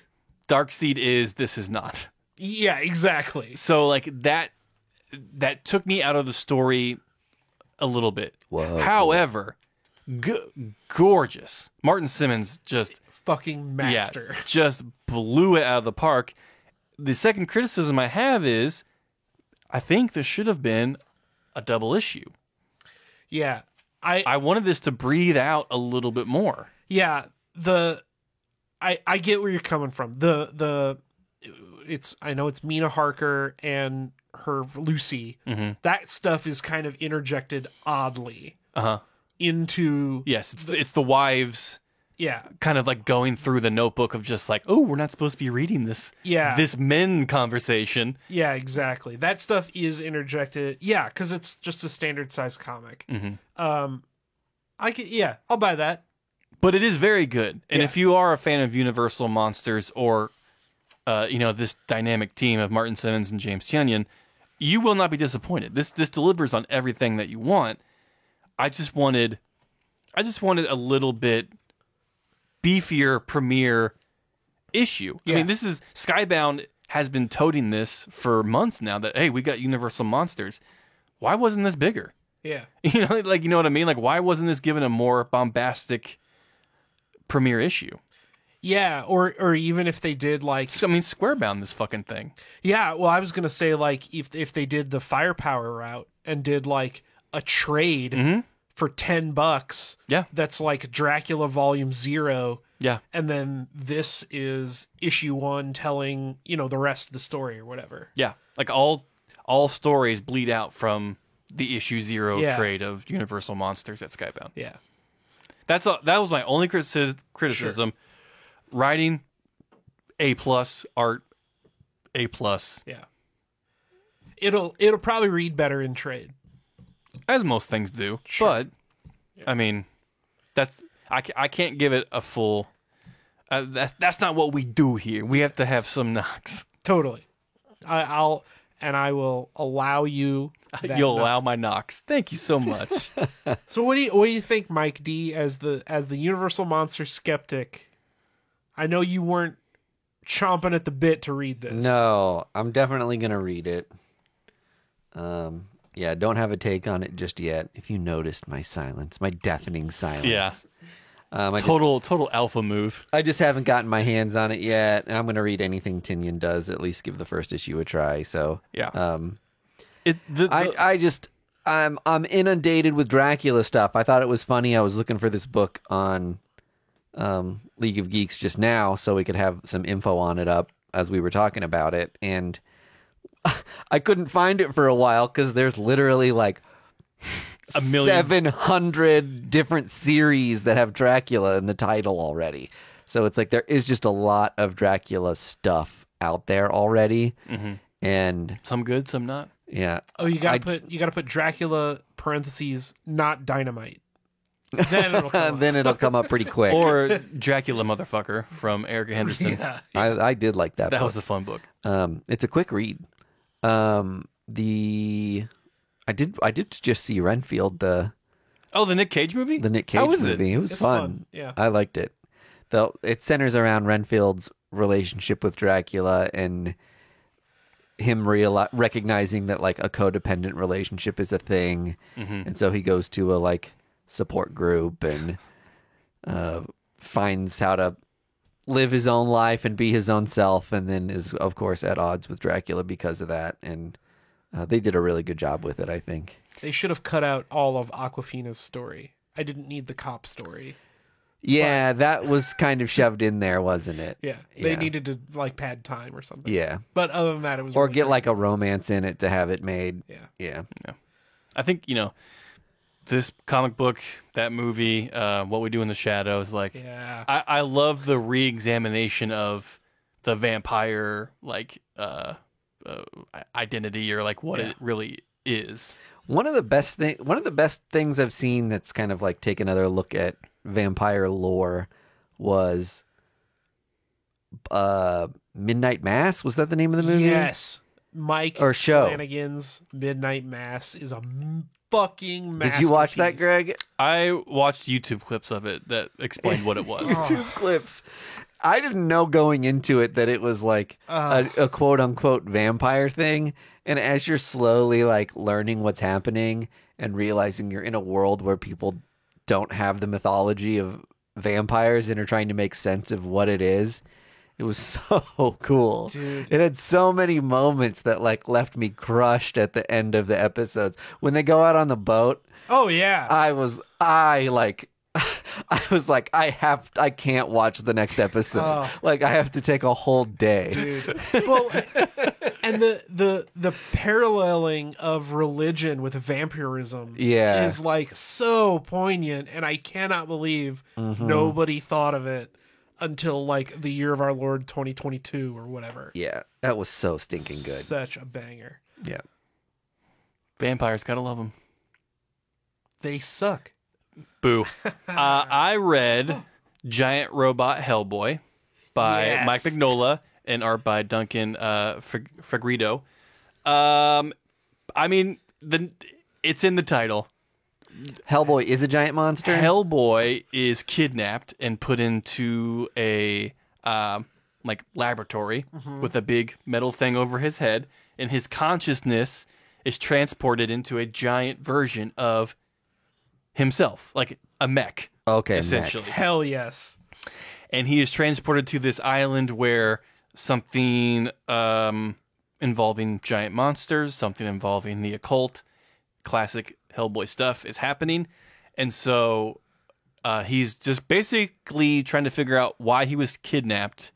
Speaker 3: Darkseid is, this is not.
Speaker 2: Yeah, exactly.
Speaker 3: So like that took me out of the story a little bit.
Speaker 1: Whoa.
Speaker 3: However, gorgeous. Martin Simmons just
Speaker 2: Fucking master.
Speaker 3: Yeah, just blew it out of the park. The second criticism I have is I think there should have been a double issue.
Speaker 2: Yeah.
Speaker 3: I wanted this to breathe out a little bit more.
Speaker 2: Yeah, I get where you're coming from. I know it's Mina Harker and her Lucy.
Speaker 3: Mm-hmm.
Speaker 2: That stuff is kind of interjected oddly
Speaker 3: Uh-huh.
Speaker 2: into
Speaker 3: Yes, it's the wives
Speaker 2: yeah.
Speaker 3: kind of like going through the notebook of just like, oh, we're not supposed to be reading this.
Speaker 2: Yeah.
Speaker 3: This men conversation.
Speaker 2: Yeah, exactly. That stuff is interjected. Yeah, because it's just a standard size comic.
Speaker 3: Mm-hmm.
Speaker 2: I'll buy that.
Speaker 3: But it is very good. And
Speaker 2: Yeah.
Speaker 3: if you are a fan of Universal Monsters or, this dynamic team of Martin Simmons and James Tynion, you will not be disappointed. This delivers on everything that you want. I just wanted a little bit beefier premiere issue.
Speaker 2: Yeah.
Speaker 3: I mean, this is Skybound has been toting this for months now that, hey, we got Universal Monsters. Why wasn't this bigger?
Speaker 2: Yeah.
Speaker 3: You know what I mean? Like, why wasn't this given a more bombastic premiere issue?
Speaker 2: Yeah, or even if they did like
Speaker 3: I mean, Squarebound this fucking thing.
Speaker 2: yeah, well I was gonna say like if they did the Firepower route and did like a trade for $10,
Speaker 3: Yeah.
Speaker 2: that's like Dracula Volume 0,
Speaker 3: Yeah.
Speaker 2: and then this is issue 1 telling, the rest of the story or whatever.
Speaker 3: Yeah. Like all stories bleed out from the issue 0
Speaker 2: Yeah.
Speaker 3: trade of Universal Monsters at Skybound.
Speaker 2: Yeah.
Speaker 3: That was my only criticism. Writing A+, art A+.
Speaker 2: Yeah. It'll probably read better in trade.
Speaker 3: As most things do.
Speaker 2: Sure.
Speaker 3: But I mean, I can't give it a full that's not what we do here. We have to have some knocks.
Speaker 2: Totally. I will allow you that
Speaker 3: You'll
Speaker 2: knock.
Speaker 3: allow my knocks. Thank you so much.
Speaker 2: So what do you think, Mike D, as the Universal Monster skeptic? I know you weren't chomping at the bit to read this.
Speaker 1: No, I'm definitely going to read it. Yeah, don't have a take on it just yet. If you noticed my silence, my deafening silence.
Speaker 3: Yeah.
Speaker 1: I
Speaker 3: Total alpha move.
Speaker 1: I just haven't gotten my hands on it yet, and I'm going to read anything Tynion does. At least give the first issue a try. So
Speaker 3: Yeah.
Speaker 1: I'm inundated with Dracula stuff. I thought it was funny. I was looking for this book on League of Geeks just now, so we could have some info on it up as we were talking about it, and I couldn't find it for a while because there's literally like
Speaker 3: a million
Speaker 1: 700 different series that have Dracula in the title already. So it's like there is just a lot of Dracula stuff out there already, and
Speaker 3: Some good, some not.
Speaker 1: yeah.
Speaker 2: Oh, you gotta put Dracula parentheses not dynamite. Then it'll come up.
Speaker 1: Then it'll come up pretty quick.
Speaker 3: Or Dracula Motherfucker from Erica Henderson.
Speaker 2: Yeah.
Speaker 1: I did like that.
Speaker 3: That
Speaker 1: book.
Speaker 3: was a fun book.
Speaker 1: It's a quick read. I did just see Renfield, the
Speaker 3: Nick Cage movie?
Speaker 1: Nick Cage
Speaker 3: How was
Speaker 1: movie. It was
Speaker 2: It's
Speaker 1: fun.
Speaker 2: fun, yeah.
Speaker 1: I liked it. Though it centers around Renfield's relationship with Dracula and him recognizing that like a codependent relationship is a thing, and so he goes to a like support group and finds how to live his own life and be his own self, and then is of course at odds with Dracula because of that. And they did a really good job with it, I think.
Speaker 2: They should have cut out all of Aquafina's story. I didn't need the cop story.
Speaker 1: Yeah, that was kind of shoved in there, wasn't it?
Speaker 2: Yeah, they needed to like pad time or something.
Speaker 1: Yeah.
Speaker 2: But other than that, it was
Speaker 1: Or
Speaker 2: really
Speaker 1: get
Speaker 2: great.
Speaker 1: like a romance in it to have it made.
Speaker 2: Yeah.
Speaker 1: Yeah.
Speaker 3: I think, this comic book, that movie, What We Do in the Shadows, like,
Speaker 2: Yeah.
Speaker 3: I love the re-examination of the vampire, like, identity or like what it really is.
Speaker 1: One of the best things I've seen that's kind of like take another look at vampire lore was Midnight Mass. Was that the name of the movie?
Speaker 2: Yes. Mike
Speaker 1: Or show.
Speaker 2: Flanagan's Midnight Mass is a fucking masterpiece.
Speaker 1: Did you watch that, Greg?
Speaker 3: I watched YouTube clips of it that explained what it was.
Speaker 1: YouTube clips. I didn't know going into it that it was like a quote unquote vampire thing. And as you're slowly like learning what's happening and realizing you're in a world where people don't have the mythology of vampires and are trying to make sense of what it is, it was so cool.
Speaker 2: Dude.
Speaker 1: It had so many moments that like left me crushed at the end of the episodes. When they go out on the boat,
Speaker 2: Oh yeah.
Speaker 1: I was like, I can't watch the next episode. Like, I have to take a whole day.
Speaker 2: Dude. Well, and the paralleling of religion with vampirism
Speaker 1: Yeah.
Speaker 2: is like so poignant, and I cannot believe nobody thought of it until like the year of our Lord 2022 or whatever.
Speaker 1: Yeah, that was so stinking good.
Speaker 2: Such a banger.
Speaker 1: Yeah.
Speaker 3: Vampires, gotta love them.
Speaker 2: They suck.
Speaker 3: Boo. I read Giant Robot Hellboy by
Speaker 2: Yes.
Speaker 3: Mike Mignola and art by Duncan Fegredo. I mean, it's in the title.
Speaker 1: Hellboy is a giant monster.
Speaker 3: Hellboy is kidnapped and put into a like laboratory with a big metal thing over his head, and his consciousness is transported into a giant version of himself, like a mech.
Speaker 1: Okay,
Speaker 3: essentially.
Speaker 2: Hell yes.
Speaker 3: And he is transported to this island where something involving giant monsters, something involving the occult, classic Hellboy stuff is happening. And so he's just basically trying to figure out why he was kidnapped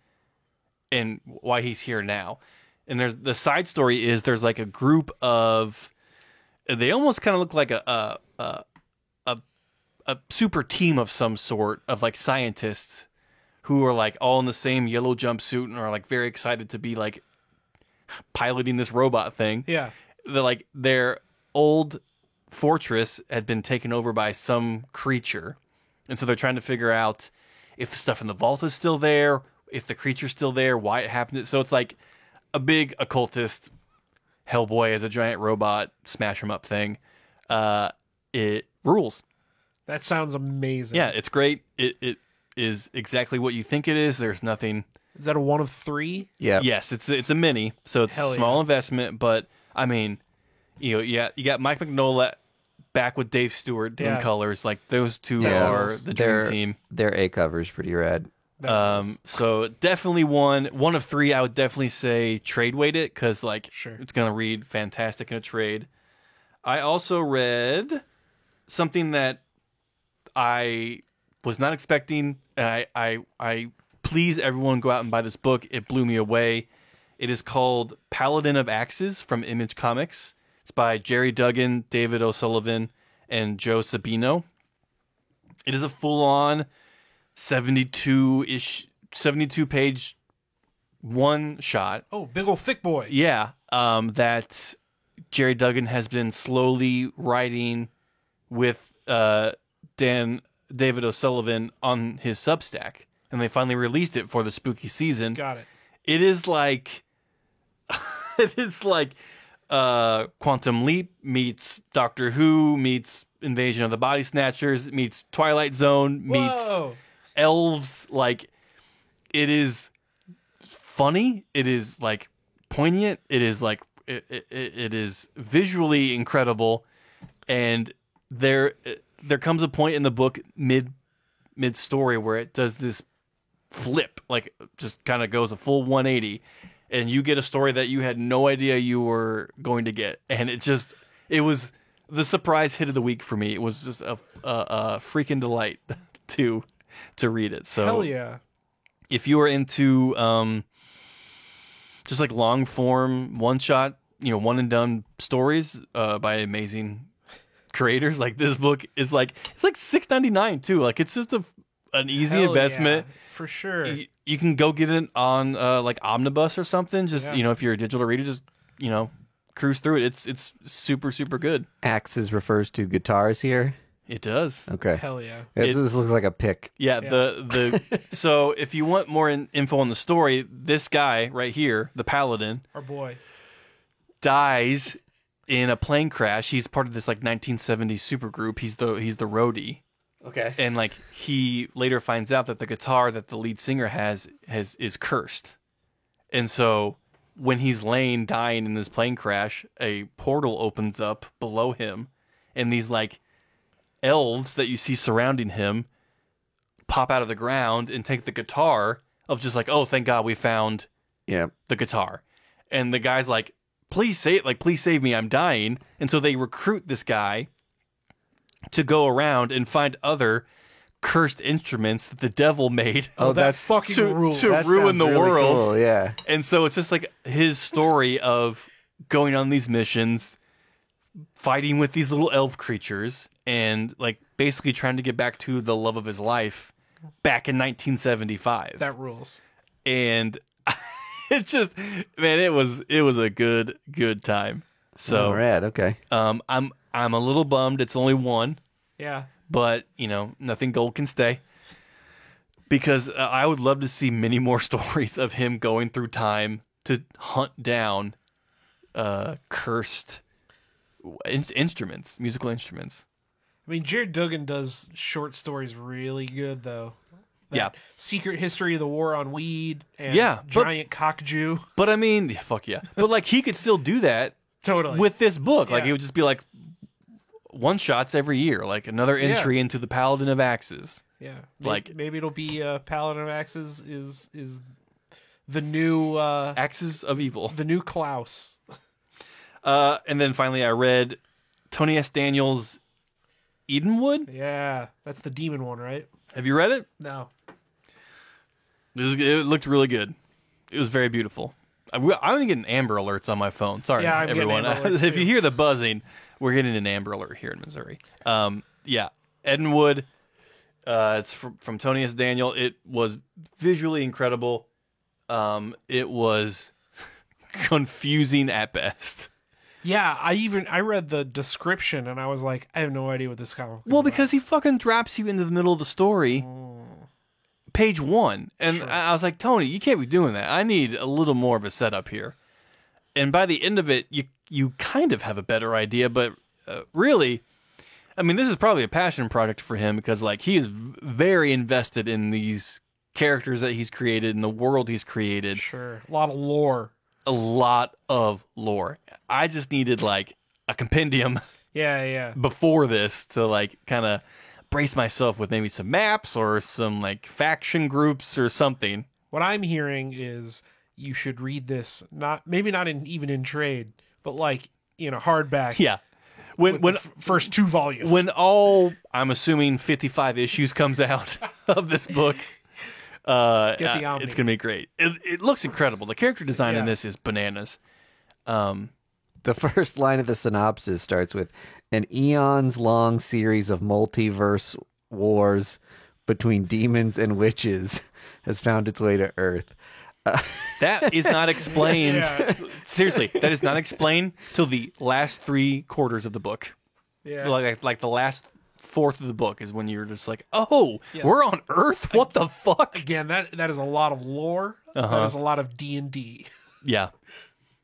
Speaker 3: and why he's here now. And there's the side story is there's like a group of, they almost kind of look like a super team of some sort of like scientists who are like all in the same yellow jumpsuit and are like very excited to be like piloting this robot thing.
Speaker 2: Yeah.
Speaker 3: They're like their old fortress had been taken over by some creature. And so they're trying to figure out if the stuff in the vault is still there, if the creature's still there, why it happened. So it's like a big occultist Hellboy as a giant robot smash 'em up thing. It rules.
Speaker 2: That sounds amazing.
Speaker 3: Yeah, it's great. It is exactly what you think it is. There's nothing.
Speaker 2: Is that a 1 of 3?
Speaker 1: Yeah.
Speaker 3: Yes, it's a mini, so it's
Speaker 2: Hell
Speaker 3: a small
Speaker 2: yeah.
Speaker 3: investment. But I mean, you got Mike Mignola back with Dave Stewart doing
Speaker 2: Yeah.
Speaker 3: colors. Like those two
Speaker 1: Yeah.
Speaker 3: are the dream team.
Speaker 1: Their A cover's pretty rad.
Speaker 3: So definitely one of 3. I would definitely say trade weight it because like
Speaker 2: Sure.
Speaker 3: it's gonna read fantastic in a trade. I also read something that I was not expecting, and I please everyone go out and buy this book. It blew me away. It is called Paladin of Axes from Image Comics. It's by Jerry Duggan, David O'Sullivan, and Joe Sabino. It is a full-on 72 page one shot.
Speaker 2: Oh, big old thick boy.
Speaker 3: Yeah, that Jerry Duggan has been slowly writing with David O'Sullivan on his Substack, and they finally released it for the spooky season.
Speaker 2: Got it.
Speaker 3: It is like Quantum Leap meets Doctor Who meets Invasion of the Body Snatchers meets Twilight Zone meets
Speaker 2: Whoa.
Speaker 3: Elves. Like, it is funny. It is like poignant. It is like it is visually incredible. And there comes a point in the book mid story where it does this flip, like just kind of goes a full 180, and you get a story that you had no idea you were going to get. And it was the surprise hit of the week for me. It was just a freaking delight to read it. So
Speaker 2: Hell yeah.
Speaker 3: if you are into just like long form one shot, one and done stories by amazing creators, like this book is like, it's like $6.99 too. Like, it's just an easy
Speaker 2: Hell
Speaker 3: investment.
Speaker 2: yeah, for sure.
Speaker 3: You can go get it on like Omnibus or something. Just
Speaker 2: Yeah.
Speaker 3: if you're a digital reader, just cruise through it. It's super, super good.
Speaker 1: Axes refers to guitars here.
Speaker 3: It does.
Speaker 1: Okay.
Speaker 2: Hell yeah.
Speaker 1: This looks like a pick.
Speaker 3: Yeah. The so if you want more info on the story, this guy right here, the Paladin,
Speaker 2: Our boy.
Speaker 3: dies in a plane crash. He's part of this like 1970s supergroup. He's the roadie.
Speaker 1: Okay.
Speaker 3: And like he later finds out that the guitar that the lead singer is cursed. And so when he's laying dying in this plane crash, a portal opens up below him, and these like elves that you see surrounding him pop out of the ground and take the guitar, of just like, oh, thank God we found
Speaker 1: Yeah.
Speaker 3: the guitar. And the guy's like, please save me, I'm dying. And so they recruit this guy to go around and find other cursed instruments that the devil made
Speaker 2: That fucking rules.
Speaker 3: to
Speaker 1: That
Speaker 3: ruin
Speaker 1: sounds
Speaker 3: the
Speaker 1: really
Speaker 3: world.
Speaker 1: cool, yeah.
Speaker 3: And so it's just like his story of going on these missions, fighting with these little elf creatures, and like basically trying to get back to the love of his life back in 1975.
Speaker 2: That rules.
Speaker 3: And it's just, man, it was a good time. So
Speaker 1: All right. Okay.
Speaker 3: I'm a little bummed it's only one,
Speaker 2: Yeah.
Speaker 3: but nothing gold can stay, because I would love to see many more stories of him going through time to hunt down cursed musical instruments.
Speaker 2: I mean, Jared Duggan does short stories really good, though.
Speaker 3: Yeah.
Speaker 2: Secret History of the War on Weed and
Speaker 3: Yeah, but-
Speaker 2: Giant Cock Jew.
Speaker 3: But I mean, fuck yeah. But like he could still do that
Speaker 2: Totally.
Speaker 3: with this book. Like
Speaker 2: Yeah.
Speaker 3: it would just be like one shots every year, like another entry into the Paladin of Axes.
Speaker 2: yeah.
Speaker 3: like-
Speaker 2: maybe it'll be Paladin of Axes is the new
Speaker 3: Axes of Evil.
Speaker 2: the new Klaus.
Speaker 3: And then finally I read Tony S. Daniels' Edenwood.
Speaker 2: Yeah, that's the demon one, right?
Speaker 3: Have you read it?
Speaker 2: No.
Speaker 3: It looked really good. It was very beautiful. I'm getting Amber Alerts on my phone. Sorry,
Speaker 2: Yeah, I'm getting
Speaker 3: everyone.
Speaker 2: Amber Alerts,
Speaker 3: If
Speaker 2: too.
Speaker 3: you hear the buzzing, we're getting an Amber Alert here in Missouri. Yeah, Edenwood. It's from Tony S. Daniel. It was visually incredible. It was confusing at best.
Speaker 2: Yeah, I read the description and I was like, I have no idea what this comic is
Speaker 3: Well,
Speaker 2: about.
Speaker 3: because he fucking drops you into the middle of the story, page 1. And
Speaker 2: Sure.
Speaker 3: I was like, Tony, you can't be doing that. I need a little more of a setup here. And by the end of it, you kind of have a better idea. But really, I mean, this is probably a passion project for him, because like he is very invested in these characters that he's created and the world he's created.
Speaker 2: Sure. A lot of lore.
Speaker 3: A lot of lore. I just needed like a compendium
Speaker 2: Yeah.
Speaker 3: before this to like kind of brace myself with maybe some maps or some like faction groups or something.
Speaker 2: What I'm hearing is you should read this maybe not even in trade, but like in a hardback.
Speaker 3: Yeah. When
Speaker 2: First 2 volumes.
Speaker 3: when all, I'm assuming 55 issues comes out of this book,
Speaker 2: Get the Omni.
Speaker 3: it's gonna be great. It looks incredible. The character design in
Speaker 2: Yeah.
Speaker 3: this is bananas.
Speaker 1: The first line of the synopsis starts with an eons long series of multiverse wars between demons and witches has found its way to Earth.
Speaker 3: That is not explained.
Speaker 2: Yeah.
Speaker 3: Seriously, that is not explained till the last 3 quarters of the book.
Speaker 2: Yeah.
Speaker 3: Like the last fourth of the book is when you're just like, oh, we're on Earth? What the fuck?
Speaker 2: Again, that is a lot of lore. That is a lot of D&D.
Speaker 3: Yeah.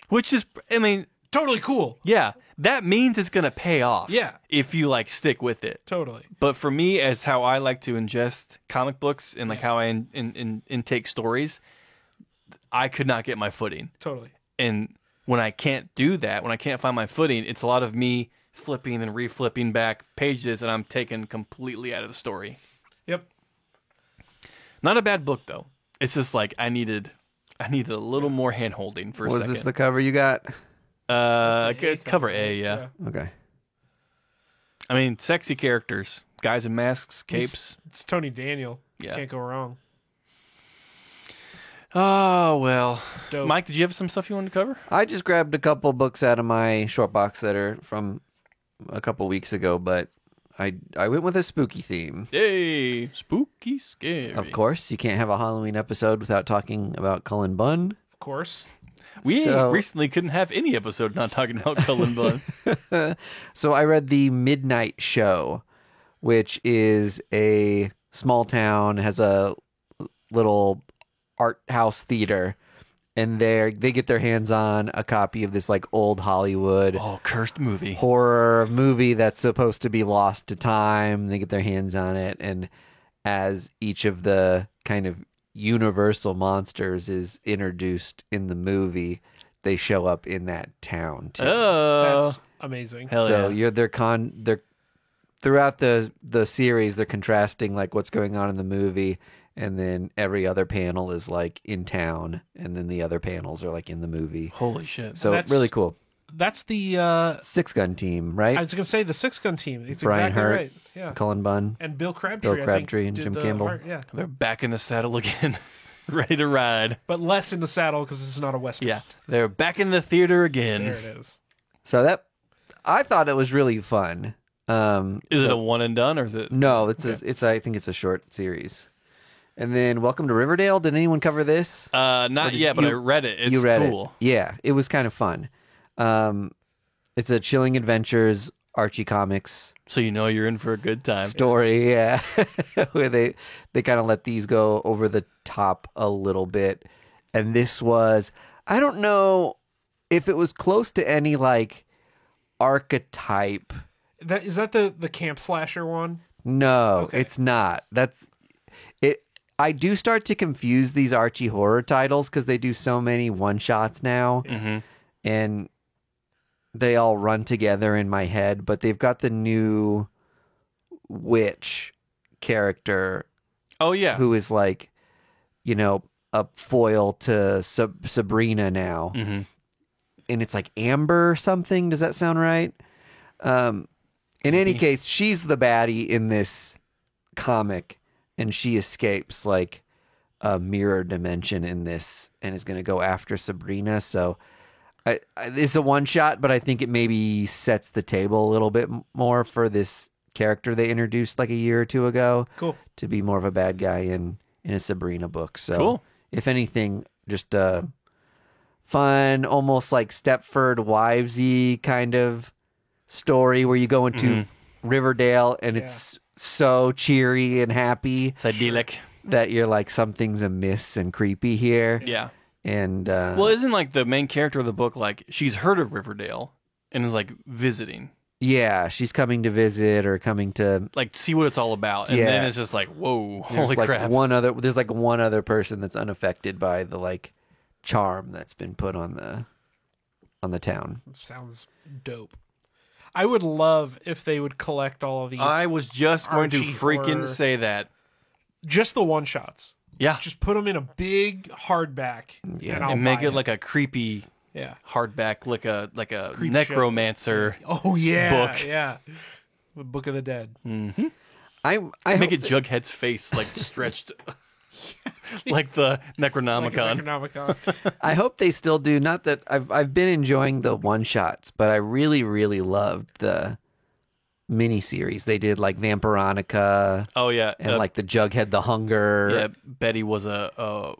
Speaker 3: Which is, I mean,
Speaker 2: Totally cool.
Speaker 3: yeah, that means it's going to pay off.
Speaker 2: Yeah.
Speaker 3: If you like stick with it.
Speaker 2: Totally.
Speaker 3: But for me, as how I like to ingest comic books and like how I intake stories, I could not get my footing.
Speaker 2: Totally.
Speaker 3: And when I can't do that, when I can't find my footing, it's a lot of me flipping and reflipping back pages, and I'm taken completely out of the story.
Speaker 2: Yep.
Speaker 3: Not a bad book though. It's just like I needed a little more hand holding for a
Speaker 1: Was
Speaker 3: second.
Speaker 1: this the cover you got?
Speaker 3: Cover A, yeah.
Speaker 1: Okay.
Speaker 3: I mean, sexy characters, guys in masks, capes.
Speaker 2: It's Tony Daniel.
Speaker 3: Yeah.
Speaker 2: Can't go wrong.
Speaker 3: Oh well.
Speaker 2: Dope.
Speaker 3: Mike, did you have some stuff you wanted to cover?
Speaker 1: I just grabbed a couple books out of my short box that are from a couple weeks ago, but I went with a spooky theme.
Speaker 3: Yay! Spooky, scary.
Speaker 1: Of course, you can't have a Halloween episode without talking about Cullen Bunn.
Speaker 2: Of course.
Speaker 3: We
Speaker 1: So-
Speaker 3: recently couldn't have any episode not talking about Cullen Bunn.
Speaker 1: So I read The Midnight Show, which is a small town, has a little art house theater, and they get their hands on a copy of this like old Hollywood
Speaker 3: Oh, cursed movie.
Speaker 1: horror movie that's supposed to be lost to time. They get their hands on it, and as each of the kind of universal monsters is introduced in the movie, they show up in that town too.
Speaker 3: Oh,
Speaker 2: That's amazing.
Speaker 3: hell
Speaker 1: So
Speaker 3: yeah.
Speaker 1: they're throughout the series they're contrasting like what's going on in the movie, and then every other panel is like in town, and then the other panels are like in the movie.
Speaker 3: Holy shit.
Speaker 1: So
Speaker 2: That's-
Speaker 1: really cool.
Speaker 2: That's the
Speaker 1: Six Gun Team, right?
Speaker 2: I was gonna say the Six Gun Team. It's
Speaker 1: Brian
Speaker 2: exactly
Speaker 1: Hurt,
Speaker 2: right. Yeah.
Speaker 1: Cullen Bunn.
Speaker 2: And Bill Crabtree.
Speaker 1: Bill
Speaker 2: I
Speaker 1: Crabtree
Speaker 2: think,
Speaker 1: and
Speaker 2: did
Speaker 1: Jim
Speaker 2: the
Speaker 1: Campbell.
Speaker 2: art, yeah.
Speaker 3: They're back in the saddle again. Ready to ride.
Speaker 2: But less in the saddle because this is not a western.
Speaker 3: Yeah. They're back in the theater again.
Speaker 2: There it is.
Speaker 1: So that I thought it was really fun.
Speaker 3: Is it a one and done or is it?
Speaker 1: No, it's I think it's a short series. And then Welcome to Riverdale. Did anyone cover this?
Speaker 3: Not yet, but I read it. It's
Speaker 1: you read
Speaker 3: cool.
Speaker 1: it. Yeah, it was kind of fun. It's a Chilling Adventures Archie Comics
Speaker 3: So you know you're in for a good time.
Speaker 1: story, yeah, where they kind of let these go over the top a little bit. And this was, I don't know if it was close to any like archetype.
Speaker 2: Is that the camp slasher one?
Speaker 1: No,
Speaker 2: Okay.
Speaker 1: it's not. That's it. I do start to confuse these Archie horror titles because they do so many one shots now, and they all run together in my head. But they've got the new witch character
Speaker 3: Oh yeah.
Speaker 1: who is like, you know, a foil to Sabrina now, and it's like Amber or something. Does that sound right? In any case, she's the baddie in this comic, and she escapes like a mirror dimension in this, and is going to go after Sabrina. So it's a one shot, but I think it maybe sets the table a little bit more for this character they introduced like a year or two ago.
Speaker 2: Cool.
Speaker 1: To be more of a bad guy in a Sabrina book. So
Speaker 3: Cool.
Speaker 1: if anything, just a fun, almost like Stepford Wivesy kind of story where you go into Riverdale and it's so cheery and happy
Speaker 3: It's idyllic.
Speaker 1: that you're like something's amiss and creepy here.
Speaker 3: Yeah.
Speaker 1: And
Speaker 3: Well, isn't like the main character of the book like she's heard of Riverdale and is like visiting,
Speaker 1: yeah, she's coming to visit or coming to
Speaker 3: like see what it's all about, and
Speaker 1: Yeah.
Speaker 3: then it's just like, whoa, holy
Speaker 1: like
Speaker 3: crap!
Speaker 1: there's like one other person that's unaffected by the like charm that's been put on the town.
Speaker 2: Sounds dope. I would love if they would collect all of these.
Speaker 3: I was just going to
Speaker 2: Archie
Speaker 3: freaking
Speaker 2: horror.
Speaker 3: say that.
Speaker 2: Just the one shots.
Speaker 3: Yeah,
Speaker 2: Just put them in a big hardback.
Speaker 1: Yeah.
Speaker 2: And, I'll
Speaker 3: and make
Speaker 2: buy
Speaker 3: it like a creepy
Speaker 2: Yeah.
Speaker 3: hardback, like a
Speaker 2: Creep
Speaker 3: necromancer.
Speaker 2: Oh yeah.
Speaker 3: Book.
Speaker 2: Yeah. The Book of the Dead.
Speaker 1: I
Speaker 3: Make
Speaker 1: hope
Speaker 3: it Jughead's face like stretched, like the Necronomicon.
Speaker 2: Necronomicon.
Speaker 1: I hope they still do. Not that I've been enjoying the one shots, but I really loved the miniseries. They did like Vampironica
Speaker 3: Oh yeah,
Speaker 1: and like the Jughead the Hunger.
Speaker 3: yeah. Betty was a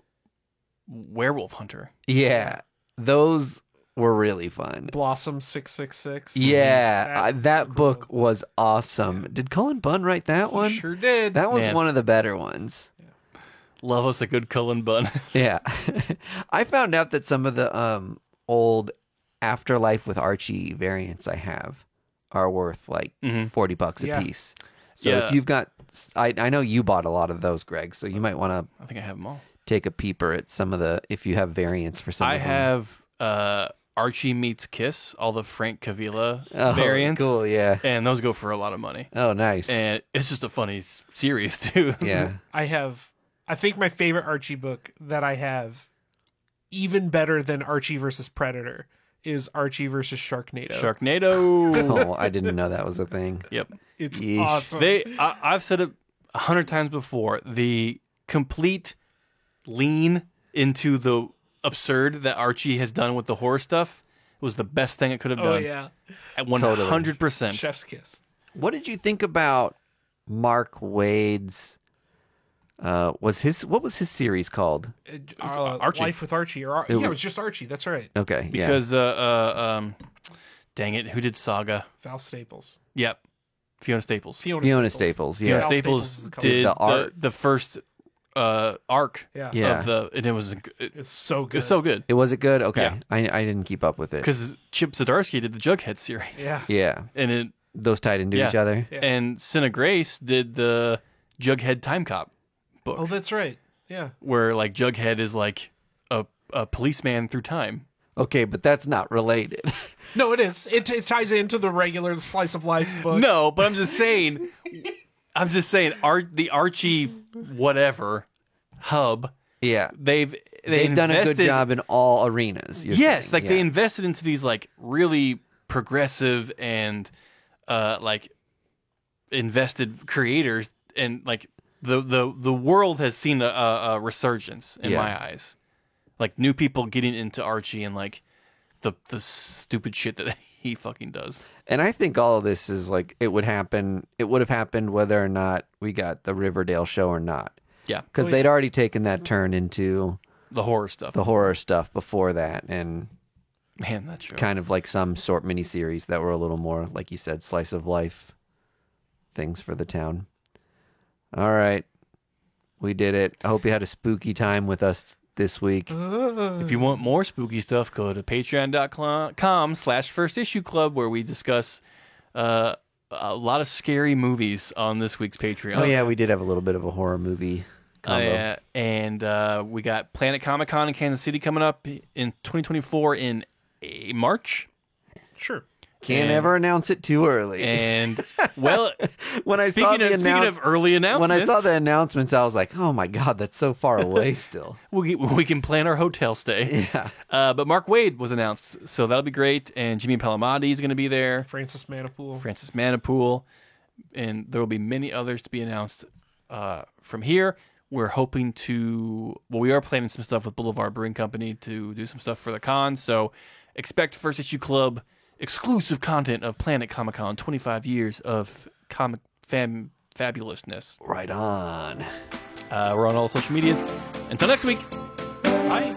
Speaker 3: werewolf hunter.
Speaker 1: Yeah, those were really fun.
Speaker 2: Blossom 666.
Speaker 1: Yeah, that
Speaker 2: cool.
Speaker 1: book was awesome. Did Cullen Bunn write that one?
Speaker 2: Sure did.
Speaker 1: That was
Speaker 3: Man.
Speaker 1: one of the better ones.
Speaker 3: Love us a good Cullen Bunn.
Speaker 1: Yeah. I found out that some of the old Afterlife with Archie variants I have are worth like $40 a
Speaker 2: Yeah.
Speaker 1: piece. So
Speaker 3: Yeah.
Speaker 1: if you've got, I know you bought a lot of those, Greg, so you might want to
Speaker 3: I think I have them all.
Speaker 1: take a peeper at some of the, if you have variants for some
Speaker 3: I
Speaker 1: of them.
Speaker 3: have Archie meets Kiss, all the Frank Cavilla
Speaker 1: Oh,
Speaker 3: variants.
Speaker 1: cool, yeah.
Speaker 3: And those go for a lot of money.
Speaker 1: Oh, nice.
Speaker 3: And it's just a funny series too.
Speaker 1: Yeah.
Speaker 2: I think my favorite Archie book that I have, even better than Archie versus Predator, is Archie versus Sharknado.
Speaker 3: Sharknado.
Speaker 1: Oh, I didn't know that was a thing.
Speaker 3: Yep.
Speaker 2: It's
Speaker 1: Yeesh.
Speaker 2: awesome.
Speaker 3: I've said it 100 times before. The complete lean into the absurd that Archie has done with the horror stuff was the best thing it could have
Speaker 2: Oh
Speaker 3: done.
Speaker 2: yeah,
Speaker 3: At 100%.
Speaker 2: chef's kiss.
Speaker 1: What did you think about Mark Waid's, what was his series called?
Speaker 3: Archie.
Speaker 2: Life with Archie, or yeah, it was just Archie. That's right.
Speaker 1: Okay, yeah.
Speaker 3: Because, dang it, who did Saga?
Speaker 2: Val Staples.
Speaker 3: Yep. Fiona Staples.
Speaker 1: Fiona Staples, yeah.
Speaker 3: Fiona
Speaker 2: Val
Speaker 3: Staples
Speaker 2: Staples is the
Speaker 3: did
Speaker 1: The art.
Speaker 3: the first arc
Speaker 2: Yeah.
Speaker 1: Yeah.
Speaker 3: of the, and it was
Speaker 2: It's so good.
Speaker 3: so good.
Speaker 1: Was it good? Okay.
Speaker 3: Yeah.
Speaker 1: I didn't keep up with it.
Speaker 3: Because Chip Zdarsky did the Jughead series.
Speaker 2: Yeah.
Speaker 1: Yeah.
Speaker 3: And it
Speaker 1: Those tied into
Speaker 3: Yeah.
Speaker 1: each other.
Speaker 2: Yeah.
Speaker 3: and Cinna Grace did the Jughead Time Cop book,
Speaker 2: Oh, that's right. Yeah.
Speaker 3: where like Jughead is like a policeman through time.
Speaker 1: Okay, but that's not related.
Speaker 2: No, it is. It ties into the regular slice of life book.
Speaker 3: No, but I'm just saying. The Archie whatever hub.
Speaker 1: Yeah.
Speaker 3: They've
Speaker 1: Done a good
Speaker 3: invested-
Speaker 1: job in all arenas. you're
Speaker 3: Yes,
Speaker 1: saying.
Speaker 3: like they
Speaker 1: Yeah.
Speaker 3: invested into these like really progressive and like invested creators, and like the world has seen a resurgence in
Speaker 1: Yeah.
Speaker 3: my eyes. Like new people getting into Archie and like the stupid shit that he fucking does.
Speaker 1: And I think all of this is like it would have happened whether or not we got the Riverdale show or not.
Speaker 3: Yeah,
Speaker 1: Because they'd already taken that turn into
Speaker 3: the horror stuff.
Speaker 1: the horror stuff before that, and
Speaker 3: Man, that's true.
Speaker 1: kind of like some short miniseries that were a little more, like you said, slice of life things for the town. All right. We did it. I hope you had a spooky time with us this week.
Speaker 3: If you want more spooky stuff, go to patreon.com/firstissue club, where we discuss a lot of scary movies on this week's Patreon.
Speaker 1: Oh, yeah, we did have a little bit of a horror movie combo.
Speaker 3: Yeah, and we got Planet Comic Con in Kansas City coming up in 2024 in March.
Speaker 2: Sure.
Speaker 1: Can't
Speaker 3: and-
Speaker 1: ever announce it too early.
Speaker 3: And well,
Speaker 1: when I
Speaker 3: speaking
Speaker 1: saw the
Speaker 3: speaking of early announcements,
Speaker 1: when I saw the announcements, I was like, "Oh my god, that's so far away still."
Speaker 3: we can plan our hotel stay.
Speaker 1: Yeah.
Speaker 3: But Mark Waid was announced, so that'll be great. And Jimmy Palmiotti is going to be there.
Speaker 2: Francis Manipool.
Speaker 3: Francis Manipool, and there will be many others to be announced from here. We're hoping we are planning some stuff with Boulevard Brewing Company to do some stuff for the con, so expect First Issue Club exclusive content of Planet Comic Con, 25 years of comic fabulousness.
Speaker 1: Right on.
Speaker 3: We're on all social medias. Until next week.
Speaker 2: Bye.